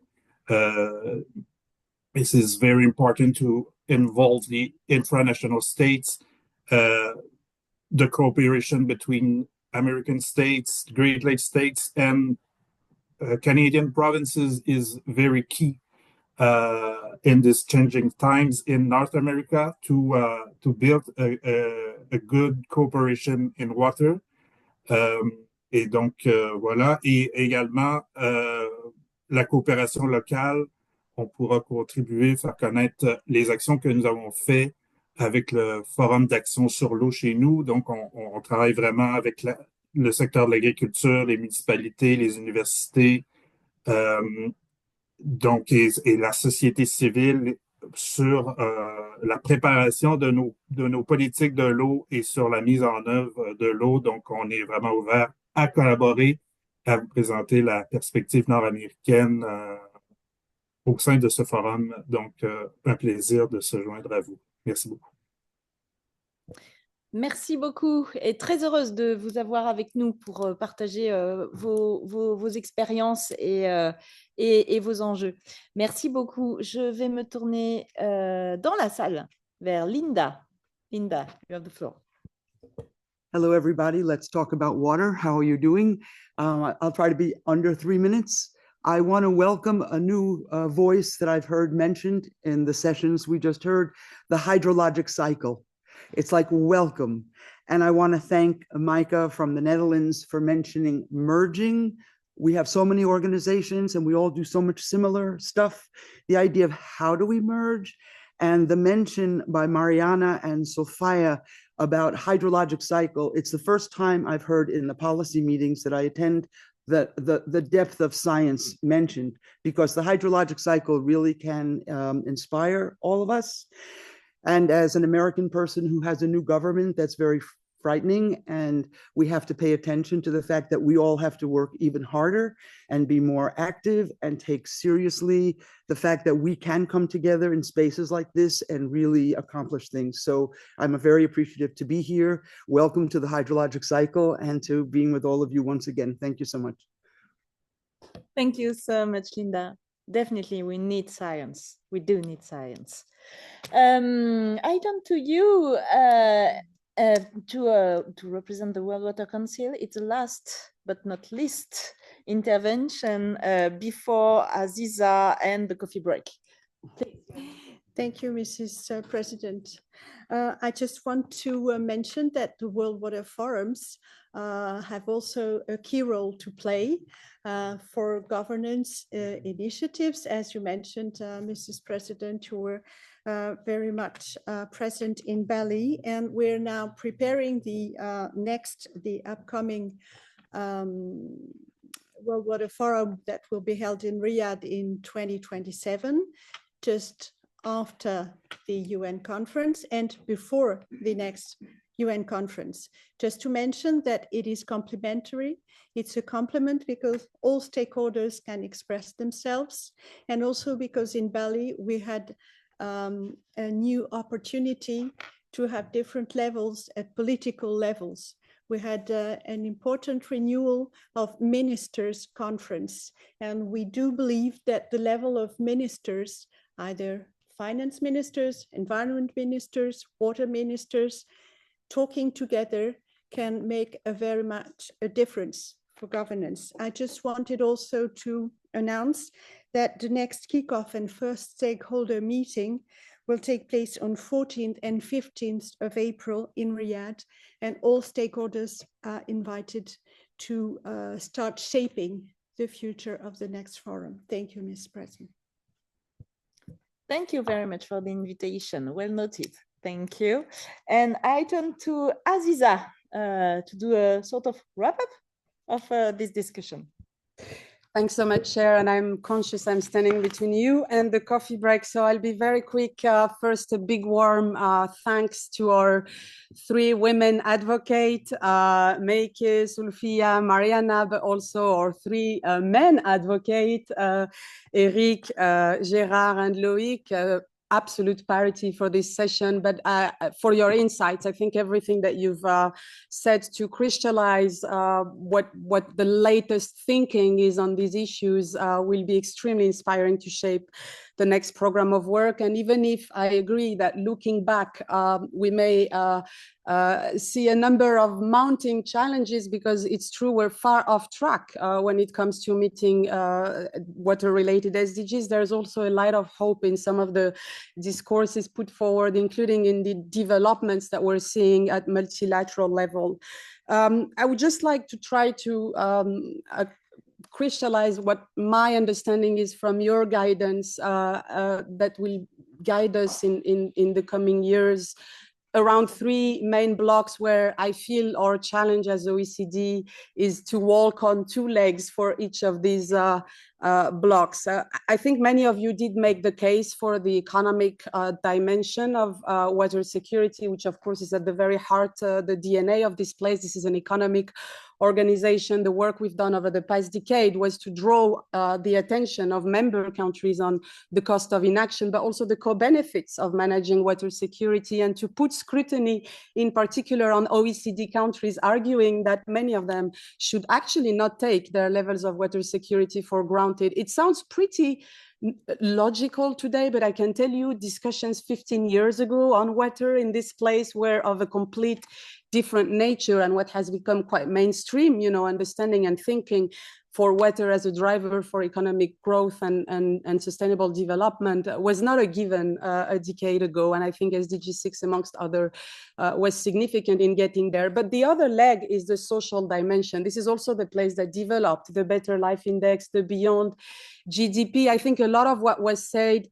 This is very important to involve the infranational states. The cooperation between American states, Great Lakes states, and Canadian provinces is very key in these changing times in North America to build a good cooperation in water. Et donc, voilà. Et également, la coopération locale, on pourra contribuer, faire connaître les actions que nous avons faites avec le Forum d'action sur l'eau chez nous. Donc, on travaille vraiment avec le secteur de l'agriculture, les municipalités, les universités, donc, et la société civile sur la préparation de nos politiques de l'eau et sur la mise en œuvre de l'eau. Donc, on est vraiment ouvert à collaborer, à vous présenter la perspective nord-américaine au sein de ce forum. Donc, un plaisir de se joindre à vous. Merci beaucoup. Merci beaucoup et très heureuse de vous avoir avec nous pour partager vos expériences et vos enjeux. Merci beaucoup. Je vais me tourner dans la salle vers Linda. Linda, you have the floor. Hello, everybody. Let's talk about water. How are you doing? I'll try to be under 3 minutes. I want to welcome a new voice that I've heard mentioned in the sessions we just heard, the hydrologic cycle. It's like welcome. And I want to thank Micah from the Netherlands for mentioning merging. We have so many organizations and we all do so much similar stuff. The idea of how do we merge And the mention by Mariana and Sophia about hydrologic cycle, it's the first time I've heard in the policy meetings that I attend that the depth of science mentioned, because the hydrologic cycle really can inspire all of us. And as an American person who has a new government, that's very frightening. And we have to pay attention to the fact that we all have to work even harder and be more active and take seriously the fact that we can come together in spaces like this and really accomplish things. So I'm very appreciative to be here. Welcome to the hydrologic cycle and to being with all of you once again. Thank you so much. Thank you so much, Linda. Definitely, we need science. We do need science. I turn to you to represent the World Water Council. It's the last but not least intervention before Aziza and the coffee break. Thank you, Mrs. President. I just want to mention that the World Water Forums have also a key role to play for governance initiatives. As you mentioned, Mrs. President, you were very much present in Bali, and we're now preparing the upcoming World Water Forum that will be held in Riyadh in 2027, just after the UN conference and before the next UN conference. Just to mention that it is complementary. It's a complement because all stakeholders can express themselves, and also because in Bali we had a new opportunity to have different levels at political levels. We had an important renewal of ministers' conference, and we do believe that the level of ministers, either finance ministers, environment ministers, water ministers, talking together can make very much a difference for governance. I just wanted also to announce that the next kickoff and first stakeholder meeting will take place on 14th and 15th of April in Riyadh, and all stakeholders are invited to start shaping the future of the next forum. Thank you, Ms. President. Thank you very much for the invitation. Well noted. Thank you. And I turn to Aziza to do a sort of wrap-up of this discussion. Thanks so much, Chair. And I'm conscious I'm standing between you and the coffee break, so I'll be very quick. First, a big warm thanks to our three women advocates, Meike, Sulfia, Mariana, but also our three men advocates, Eric, Gérard, and Loïc. Absolute parity for this session, but for your insights. I think everything that you've said to crystallize what the latest thinking is on these issues will be extremely inspiring to shape the next program of work. And even if I agree that looking back, we may see a number of mounting challenges, because it's true we're far off track when it comes to meeting water-related SDGs. There's also a light of hope in some of the discourses put forward, including in the developments that we're seeing at multilateral level. I would just like to try to crystallize what my understanding is from your guidance that will guide us in the coming years around three main blocks where I feel our challenge as OECD is to walk on two legs for each of these blocks. I think many of you did make the case for the economic dimension of water security, which of course is at the very heart, the DNA of this place. This is an economic organization. The work we've done over the past decade was to draw the attention of member countries on the cost of inaction, but also the co-benefits of managing water security, and to put scrutiny in particular on OECD countries, arguing that many of them should actually not take their levels of water security for granted. It sounds pretty logical today, but I can tell you discussions 15 years ago on water in this place were of a complete different nature, and what has become quite mainstream, understanding and thinking for water as a driver for economic growth and sustainable development was not a given a decade ago. And I think SDG 6, amongst other, was significant in getting there. But the other leg is the social dimension. This is also the place that developed the Better Life Index, the Beyond GDP. I think a lot of what was said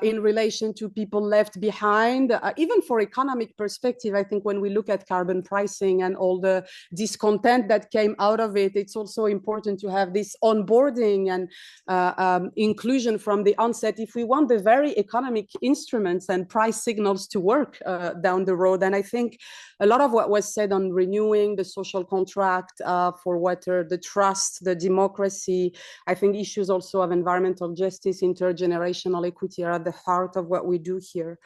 in relation to people left behind, even for economic perspective, I think when we look at carbon pricing and all the discontent that came out of it, it's also important to have this onboarding and inclusion from the onset if we want the very economic instruments and price signals to work down the road. And I think a lot of what was said on renewing the social contract for water, the trust, the democracy, I think issues also of environmental justice, intergenerational equity are at the heart of what we do here.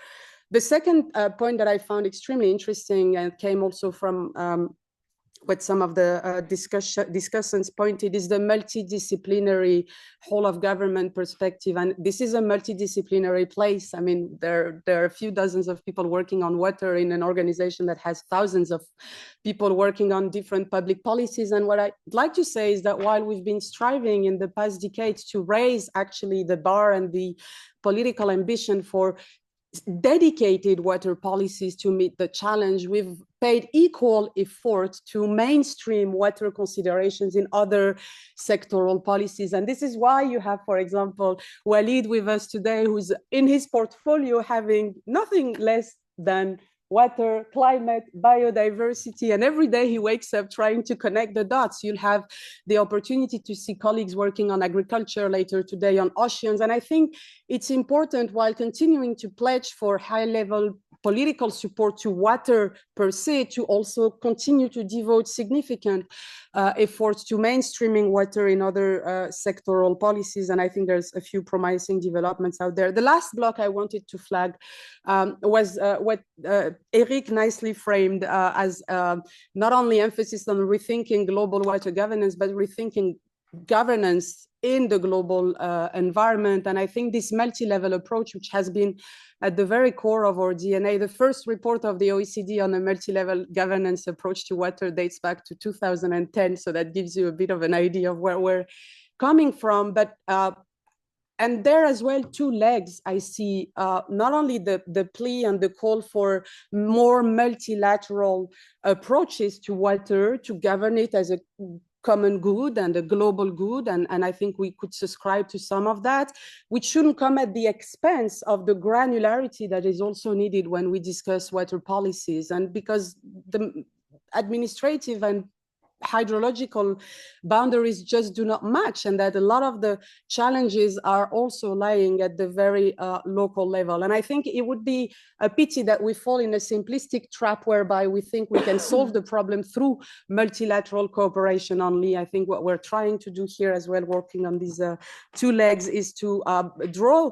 The second point that I found extremely interesting and came also from what some of the discussants pointed is the multidisciplinary whole of government perspective. And this is a multidisciplinary place. I mean, there are a few dozens of people working on water in an organization that has thousands of people working on different public policies. And what I'd like to say is that while we've been striving in the past decades to raise actually the bar and the political ambition for dedicated water policies to meet the challenge, we've paid equal effort to mainstream water considerations in other sectoral policies. And this is why you have, for example, Walid with us today, who's in his portfolio having nothing less than water, climate, biodiversity, and every day he wakes up trying to connect the dots. You'll have the opportunity to see colleagues working on agriculture later today, on oceans. And I think it's important, while continuing to pledge for high-level political support to water per se, to also continue to devote significant efforts to mainstreaming water in other sectoral policies. And I think there's a few promising developments out there. The last block I wanted to flag was what Eric nicely framed as not only emphasis on rethinking global water governance, but rethinking governance in the global environment. And I think this multi-level approach, which has been at the very core of our DNA, the first report of the OECD on a multi-level governance approach to water dates back to 2010. So that gives you a bit of an idea of where we're coming from. But and there as well, two legs I see, not only the plea and the call for more multilateral approaches to water, to govern it as a common good and a global good, and I think we could subscribe to some of that, which shouldn't come at the expense of the granularity that is also needed when we discuss water policies. And because the administrative and hydrological boundaries just do not match, and that a lot of the challenges are also lying at the very local level. And I think it would be a pity that we fall in a simplistic trap whereby we think we can solve the problem through multilateral cooperation only. I think what we're trying to do here as well, working on these two legs, is to draw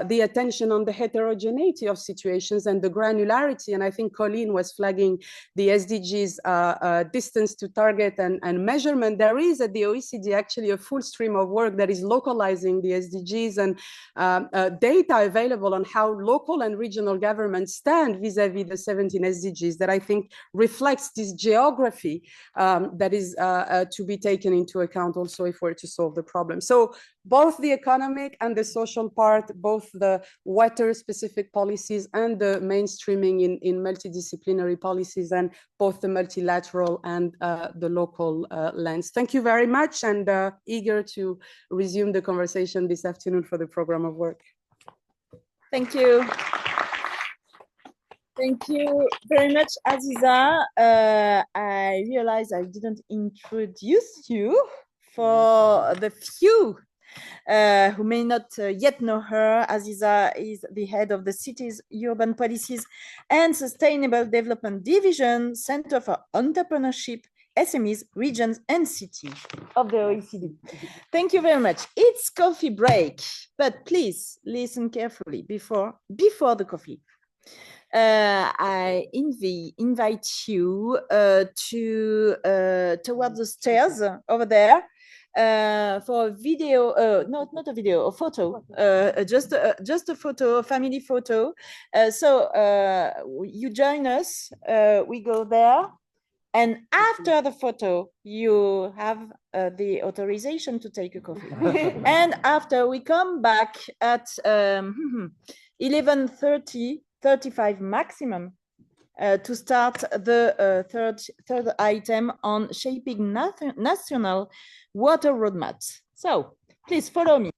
the attention on the heterogeneity of situations and the granularity. And I think Colleen was flagging the SDGs distance to target and measurement. There is at the OECD actually a full stream of work that is localizing the SDGs and data available on how local and regional governments stand vis-a-vis the 17 SDGs that I think reflects this geography that is to be taken into account also if we're to solve the problem. So both the economic and the social part, both the water-specific policies and the mainstreaming in multidisciplinary policies, and both the multilateral and the local lens. Thank you very much, and eager to resume the conversation this afternoon for the program of work. Thank you. Thank you very much, Aziza. I realize I didn't introduce you for the few who may not yet know her. Aziza is the head of the Cities, Urban Policies and Sustainable Development Division, Center for Entrepreneurship, SMEs, Regions and Cities of the OECD. Thank you very much. It's coffee break, but please listen carefully before the coffee. I invite you towards the stairs over there for a video, not a video, a photo, just a photo, a family photo. So you join us, we go there, And after the photo, you have the authorization to take a coffee. And after, we come back at 11:30, 35 maximum, to start the third item on shaping national water roadmaps. So please follow me.